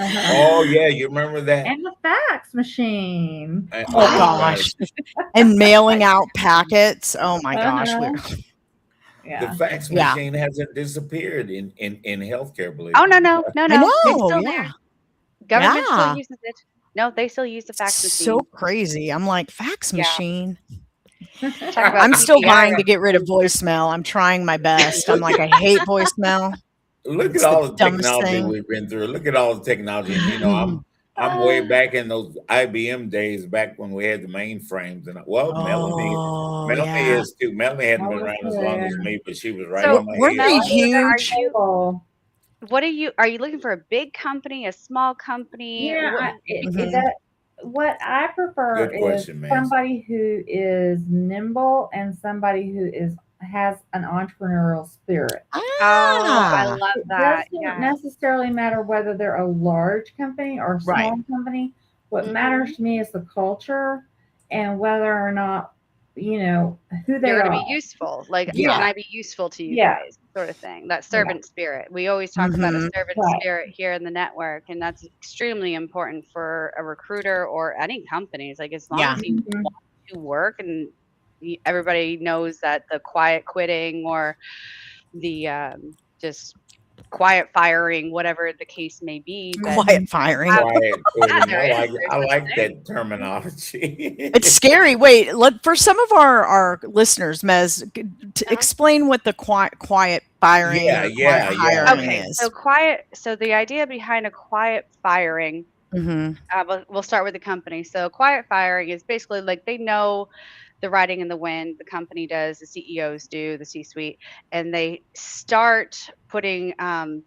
S9: Oh yeah, you remember that?
S11: And the fax machine.
S8: Oh gosh. And mailing out packets. Oh my gosh.
S9: The fax machine hasn't disappeared in healthcare, believe
S10: it. Oh no.
S8: I know,
S10: it's still there. Government still uses it. No, they still use the fax machine.
S8: So crazy. I'm like, fax machine. I'm still trying to get rid of voicemail. I'm trying my best. I'm like, I hate voicemail.
S9: Look at all the technology we've been through. Look at all the technology. I'm way back in those IBM days, back when we had the mainframes. And Melanie
S8: yeah.
S9: is too. Melanie hadn't been
S11: Oh,
S9: around as long as me, but she was right
S10: So,
S9: on my
S8: Weren't they
S9: heels.
S10: Melanie,
S8: huge?
S10: are you looking for a big company, a small company?
S11: Yeah,
S8: Mhm.
S11: what I prefer
S9: Good
S11: is
S9: question, man.
S11: somebody who is nimble and somebody who has an entrepreneurial spirit.
S10: Oh, I
S8: Ah,
S10: love
S11: It
S10: that.
S11: doesn't
S10: Yeah.
S11: necessarily matter whether they're a large company or a
S8: right.
S11: small company. What
S10: Mhm.
S11: matters to me is the culture and whether or not, who they
S10: You're going to
S11: are.
S10: be useful. Like,
S11: Yeah.
S10: can I be useful to you
S11: Yeah.
S10: guys? Sort of thing. That
S11: Yeah.
S10: servant spirit. We always talk about a
S8: Mhm.
S10: servant
S11: Right.
S10: spirit here in the network, and that's extremely important for a recruiter or any companies. Like, as long
S8: Yeah.
S10: as you
S11: Mhm.
S10: want to work and everybody knows that the quiet quitting or the just quiet firing, whatever the case may be, that
S8: Quiet firing.
S10: have,
S9: Quiet
S10: yeah,
S9: quitting.
S10: there is.
S9: I
S10: There's such
S9: like
S10: a thing.
S9: that terminology.
S8: It's scary. Wait, for some of our listeners, Mez, explain what the quiet firing
S9: Yeah,
S8: or quiet
S9: yeah, yeah.
S8: hiring
S10: Okay,
S8: is.
S10: so the idea behind a quiet firing,
S8: Mm-hmm.
S10: we'll start with the company. So quiet firing is basically like they know the writing in the wind, the company does, the CEOs do, the C-suite, and they start putting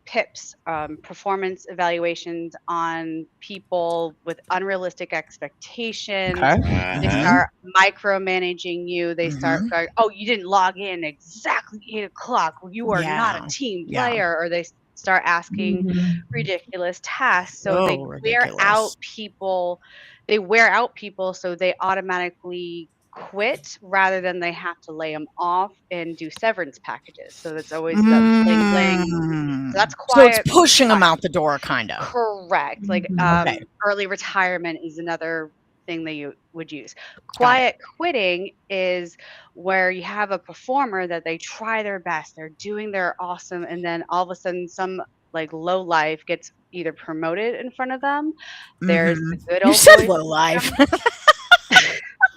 S10: PIPs, performance evaluations on people with unrealistic expectations.
S8: Okay.
S10: They
S9: Uh-huh.
S10: start micromanaging you. They start
S8: Mm-hmm.
S10: going, "Oh, you didn't log in exactly 8 o'clock. You are not a
S8: Yeah.
S10: team
S8: Yeah.
S10: player." Or they start asking
S11: Mhm.
S10: ridiculous tasks. So they
S8: So
S10: wear out
S8: ridiculous.
S10: people. They wear out people, so they automatically quit rather than they have to lay them off and do severance packages. So that's always the bling bling. So that's
S8: So it's
S10: quiet.
S8: pushing them out the door, kind of.
S10: Correct. Like
S11: Mhm.
S8: Okay.
S10: early retirement is another thing that you would use.
S8: Got it.
S10: Quiet quitting is where you have a performer that they try their best, they're doing their awesome, and then all of a sudden some like low life gets either promoted in front of them. There's
S8: Mm-hmm.
S10: the good
S8: You
S10: old
S8: said
S10: boys
S8: low life.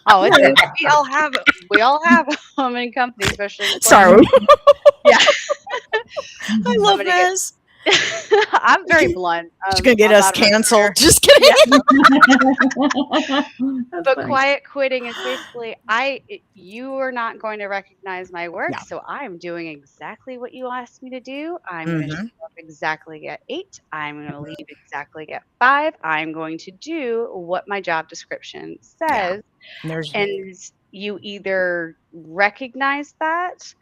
S10: Oh, it's we all have them in companies, especially in corporate.
S8: Sorry.
S10: Yeah.
S8: I
S10: I'm
S8: love
S10: gonna get
S8: Mez.
S10: I'm very blunt.
S8: She's gonna get
S10: I'm
S8: us
S10: not a recruiter.
S8: canceled. Just kidding.
S10: Yeah.
S11: That's
S10: But
S11: funny.
S10: quiet quitting is basically you are not going to recognize my work,
S8: Yeah.
S10: so I'm doing exactly what you asked me to do. I'm going to show
S8: Mm-hmm.
S10: up exactly at 8. I'm going to leave exactly at 5. I'm going to do what my job description
S8: Yeah.
S10: says.
S8: There's
S10: And you either recognize that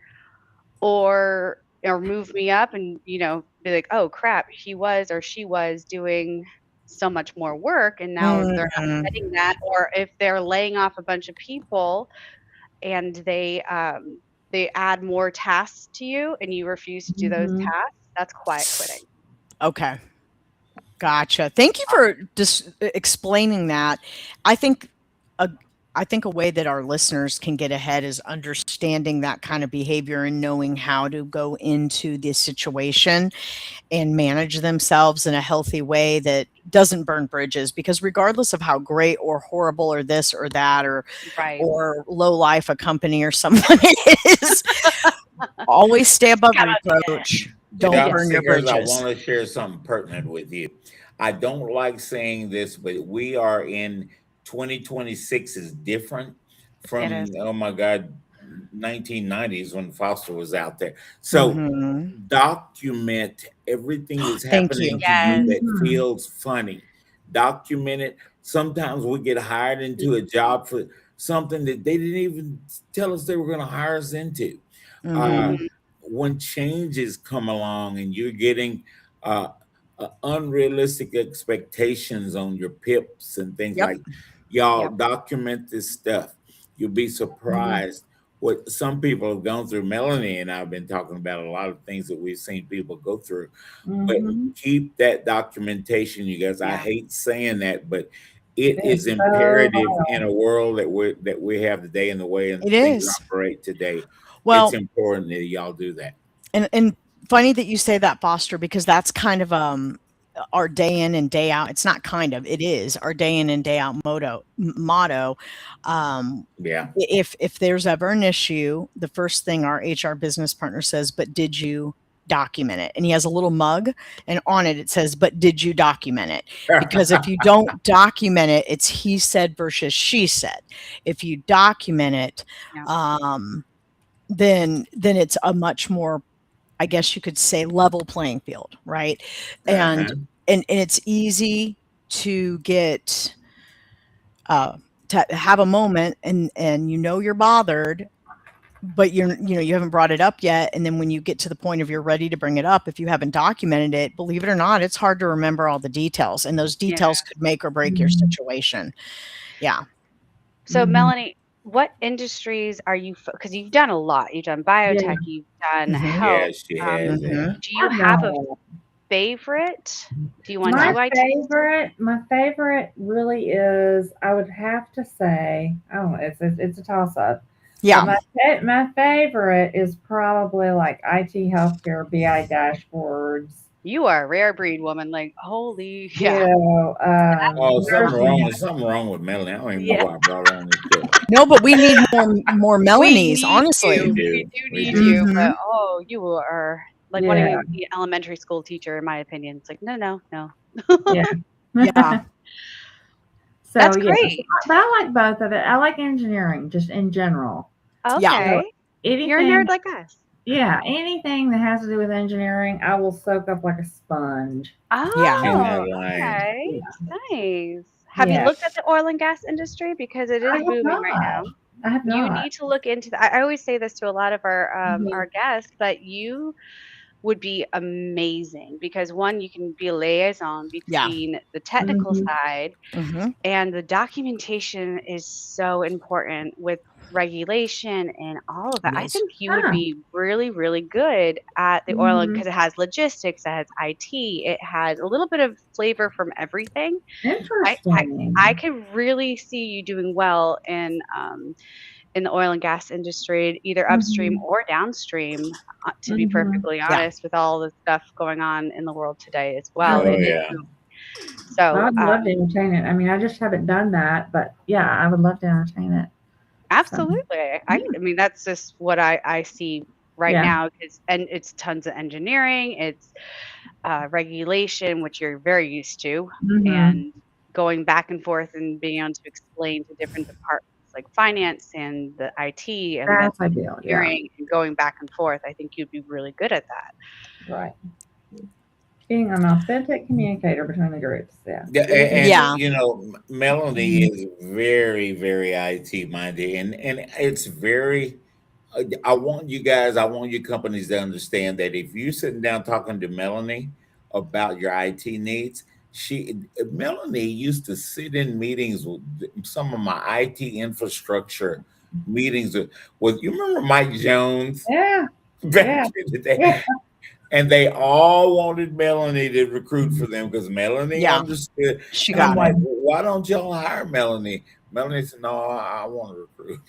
S10: or move me up and be like, oh crap, he was or she was doing so much more work and now they're not
S8: mm,
S10: getting that. Or if they're laying off a bunch of people and they add more tasks to you and you refuse to do those
S11: Mhm.
S10: tasks, that's quiet quitting.
S8: okay. Gotcha. Thank you for just explaining that. I think a I think a way that our listeners can get ahead is understanding that kind of behavior and knowing how to go into this situation and manage themselves in a healthy way that doesn't burn bridges, because regardless of how great or horrible or this or that
S10: Right.
S8: or low life a company or someone is, always stay above reproach. Don't
S9: Job
S8: burn your
S9: seekers, I
S8: bridges.
S9: want to share something pertinent with you. I don't like saying this, but we are in 2026 is different
S10: It
S9: from,
S10: is.
S9: oh my God, 1990s when Foster was out there. So
S8: Mhm.
S9: document everything that's
S8: Thank
S9: happening
S8: you.
S9: to you that
S11: Mhm.
S9: feels funny. Document it. Sometimes we get hired into a job for something that they didn't even tell us they were going to hire us into. Uh,
S8: Mhm.
S10: Mhm.
S9: when changes come along and you're getting uh, unrealistic expectations on your pips and things
S8: Yep.
S9: like, y'all
S10: Yep.
S9: document this stuff. You'll be surprised what some people have gone through. Melanie and I have been talking about a lot of things that we've seen people go through, but
S11: Mhm.
S9: keep that documentation, you guys. I
S10: Yeah.
S9: hate saying that, but it
S11: It's
S9: is
S11: so
S9: imperative in
S11: vital.
S9: a world that we have today and the way and
S8: It
S9: things
S8: is.
S9: operate today.
S8: Well,
S9: It's important that y'all do that.
S8: and funny that you say that, Foster, because that's kind of our day in and day out. It's not kind of, it is our day in and day out motto.
S9: Yeah.
S8: If there's ever an issue, the first thing our HR business partner says, but did you document it. And he has a little mug, and on it says, but did you document it? Because if you don't document it, it's he said versus she said. If you document it, then it's a much more, I guess you could say, level playing field, right? And it's easy to get to have a moment and you're bothered, but you haven't brought it up yet. And then when you get to the point of you're ready to bring it up, if you haven't documented it, believe it or not, it's hard to remember all the details, and those details could make or break your situation. Yeah.
S10: So Melanie, what industries are you, because you've done a lot. You've done biotech, you've done health.
S9: Yes, she has.
S10: Do you have a favorite? Do you want to do IT?
S11: My favorite really is, I would have to say, it's a toss up.
S8: Yeah.
S11: But my favorite is probably like IT, healthcare, BI dashboards.
S10: You are a rare breed, woman. Like, holy,
S9: Something wrong with Melanie. I don't even know why I brought her on this show.
S8: No, but we need more Melanies, honestly.
S10: We do need you, but you are like wanting to be an elementary school teacher, in my opinion. It's like, no.
S8: Yeah.
S11: So
S10: that's great.
S11: But I like both of it. I like engineering just in general.
S10: Okay.
S11: Yeah.
S10: You're a nerd like us.
S11: Yeah, anything that has to do with engineering, I will soak up like a sponge.
S10: Oh, okay. Nice. Have you looked at the oil and gas industry? Because it is booming right now.
S11: I have not.
S10: You need to look into that. I always say this to a lot of our guests, but you would be amazing because one, you can be a liaison between the technical side and the documentation is so important with regulation and all of that. I think you would be really, really good at the oil because it has logistics, it has IT, it has a little bit of flavor from everything.
S11: Interesting.
S10: I could really see you doing well in the oil and gas industry, either upstream or downstream, to be perfectly honest, with all the stuff going on in the world today as well. So
S11: I'd love to entertain it. I mean, I just haven't done that, but yeah, I would love to entertain it.
S10: Absolutely. I mean, that's just what I see right now. And it's tons of engineering, it's regulation, which you're very used to, and going back and forth and being able to explain to different departments like finance and the IT and
S11: that's ideal,
S10: engineering and going back and forth. I think you'd be really good at that.
S11: Right. Being an authentic communicator between the groups.
S9: Melanie is very, very IT minded, and it's very. I want you companies to understand that if you're sitting down talking to Melanie about your IT needs, Melanie used to sit in meetings with some of my IT infrastructure meetings with you remember Mike Jones? Back in the day. And they all wanted Melanie to recruit for them because Melanie understood. I'm like, why don't y'all hire Melanie? Melanie said, no, I want to recruit.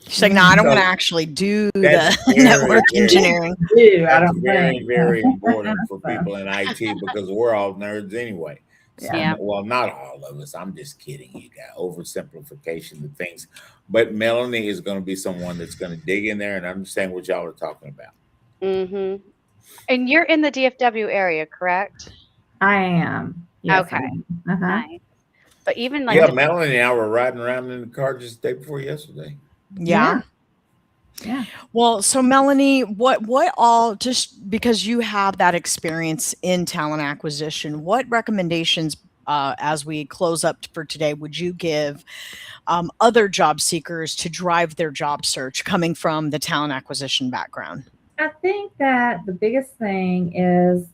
S8: She's like, no, I don't want to actually do the network engineering.
S9: That's very, very important for people in IT because we're all nerds anyway. Well, not all of us. I'm just kidding. You got oversimplification of things. But Melanie is going to be someone that's going to dig in there and understand what y'all are talking about.
S10: And you're in the DFW area, correct?
S11: I am. Yes,
S10: okay. Nice. But even like
S9: Melanie and I were riding around in the car just the day before yesterday.
S8: Yeah. Well, so Melanie, what all, just because you have that experience in talent acquisition, what recommendations as we close up for today would you give other job seekers to drive their job search coming from the talent acquisition background?
S11: I think that the biggest thing is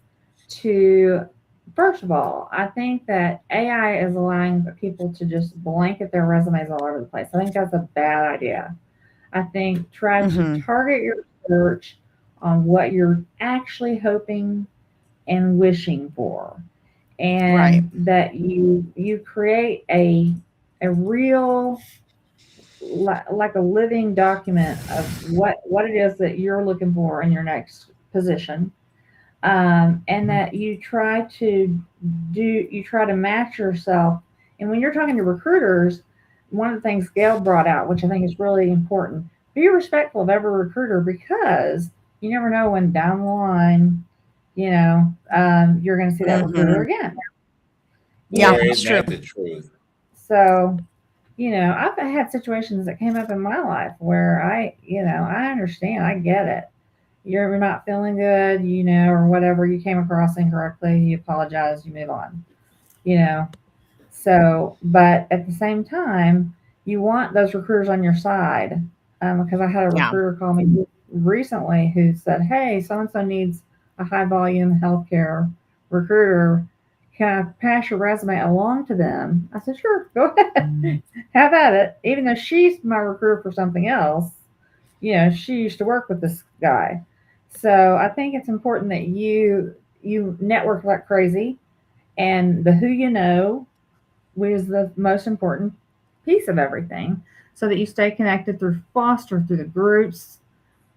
S11: first of all, I think that AI is allowing people to just blanket their resumes all over the place. I think that's a bad idea. I think try to target your search on what you're actually hoping and wishing for. And that you create a real, like a living document of what it is that you're looking for in your next position. And that you try to match yourself. And when you're talking to recruiters, one of the things Gail brought out, which I think is really important, be respectful of every recruiter because you never know when down the line, you're going to see that recruiter again.
S8: Yeah,
S9: Boy,
S8: that's
S9: isn't
S8: true.
S9: that the truth?
S11: So, I've had situations that came up in my life where I understand, I get it. You're not feeling good, or whatever, you came across incorrectly, you apologize, you move on, So, but at the same time, you want those recruiters on your side. Because I had a
S8: Yeah.
S11: recruiter call me recently who said, "Hey, so and so needs a high volume healthcare recruiter. Can I pass your resume along to them?" I said, "Sure, go ahead, have at it." Even though she's my recruiter for something else, she used to work with this guy. So I think it's important that you network like crazy, and the who you know is the most important piece of everything, so that you stay connected through Foster, through the groups,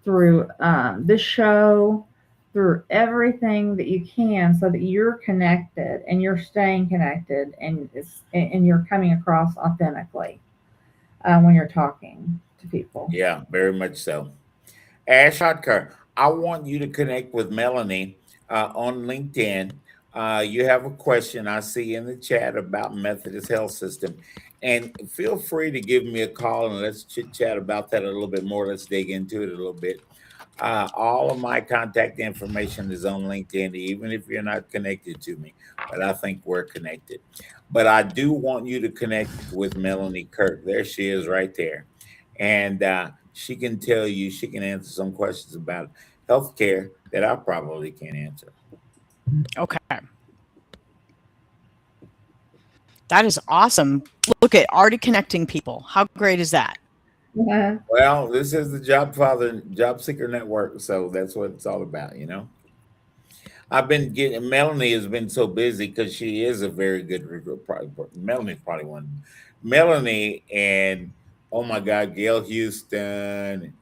S11: through this show, through everything that you can, so that you're connected and you're staying connected, and you're coming across authentically when you're talking to people.
S9: Yeah, very much so. Ash Hotker, I want you to connect with Melanie on LinkedIn. You have a question I see in the chat about Methodist Health System. And feel free to give me a call and let's chit chat about that a little bit more. Let's dig into it a little bit. All of my contact information is on LinkedIn, even if you're not connected to me. But I think we're connected. But I do want you to connect with Melanie Kirk. There she is right there. And she can tell you, she can answer some questions about healthcare that I probably can't answer.
S8: Okay. That is awesome. Look at already connecting people. How great is that?
S11: Yeah.
S9: Well, this is the Jobfather Jobseeker Network, so that's what it's all about, I've been getting, Melanie has been so busy because she is a very good recruiter. Melanie's probably one. Melanie and, oh my God, Gail Houston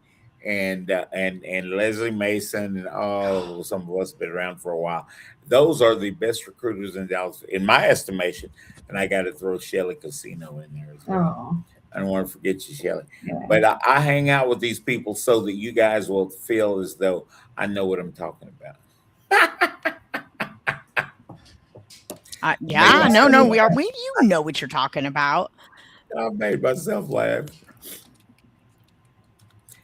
S9: and Leslie Mason and some of us have been around for a while. Those are the best recruiters in Dallas, in my estimation. And I got to throw Shelly Casino in there as well.
S11: Oh.
S9: I don't want to forget you, Shelly.
S11: Yeah.
S9: But I hang out with these people so that you guys will feel as though I know what I'm talking about.
S8: Yeah, no, we you know what you're talking about.
S9: I made myself laugh.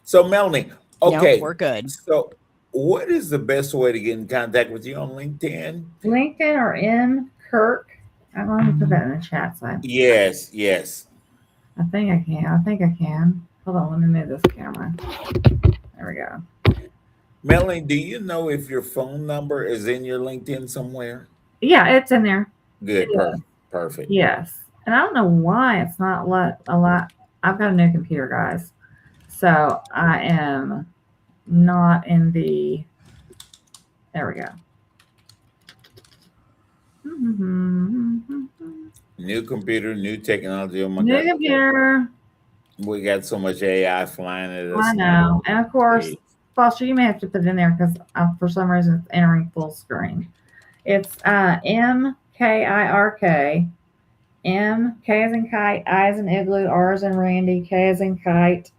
S9: So, Melanie, okay,
S8: no, we're good.
S9: So, what is the best way to get in contact with you on LinkedIn?
S11: LinkedIn or in Kirk? I'm going to put that in the chat side.
S9: Yes.
S11: I think I can. Hold on, let me move this camera. There we go.
S9: Melanie, do you know if your phone number is in your LinkedIn somewhere?
S11: Yeah, it's in there.
S9: Good,
S11: Yeah.
S9: perfect.
S11: Yes, and I don't know why it's not a lot. I've got a new computer, guys, so I am not in the. There we go.
S9: New computer, new technology. Oh my
S11: New
S9: God.
S11: computer.
S9: We got so much AI flying at us.
S11: I know, and of course, Foster, you may have to put it in there because for some reason it's entering full screen. It's MKIRK, M, K as in kite, I as in igloo, R as in Randy, K as in kite,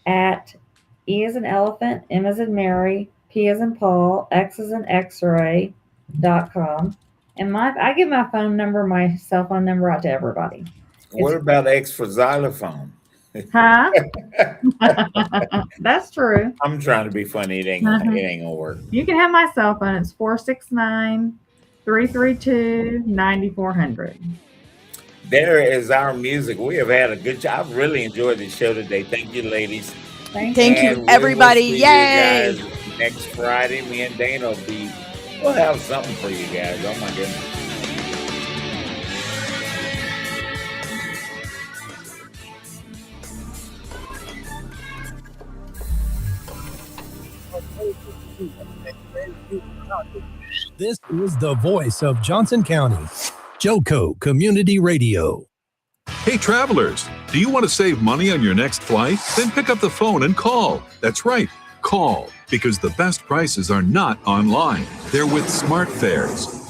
S11: at E as in elephant, M as in Mary, P as in Paul, X as in X-ray.com. And I give my phone number, my cell phone number out to everybody.
S9: What about X for xylophone?
S11: Huh? That's true.
S9: I'm trying to be funny. It ain't gonna work.
S11: You can have my cell phone. It's 469-332-9400.
S9: There is our music. We have had a good job. I've really enjoyed the show today. Thank you, ladies.
S8: Thank you, everybody. Yay!
S9: You guys next Friday, me and Dana we'll have something for you guys. Oh my goodness.
S7: This is the voice of Johnson County, Joco Community Radio.
S13: Hey, travelers, do you want to save money on your next flight? Then pick up the phone and call. That's right, call, because the best prices are not online. They're with SmartFares.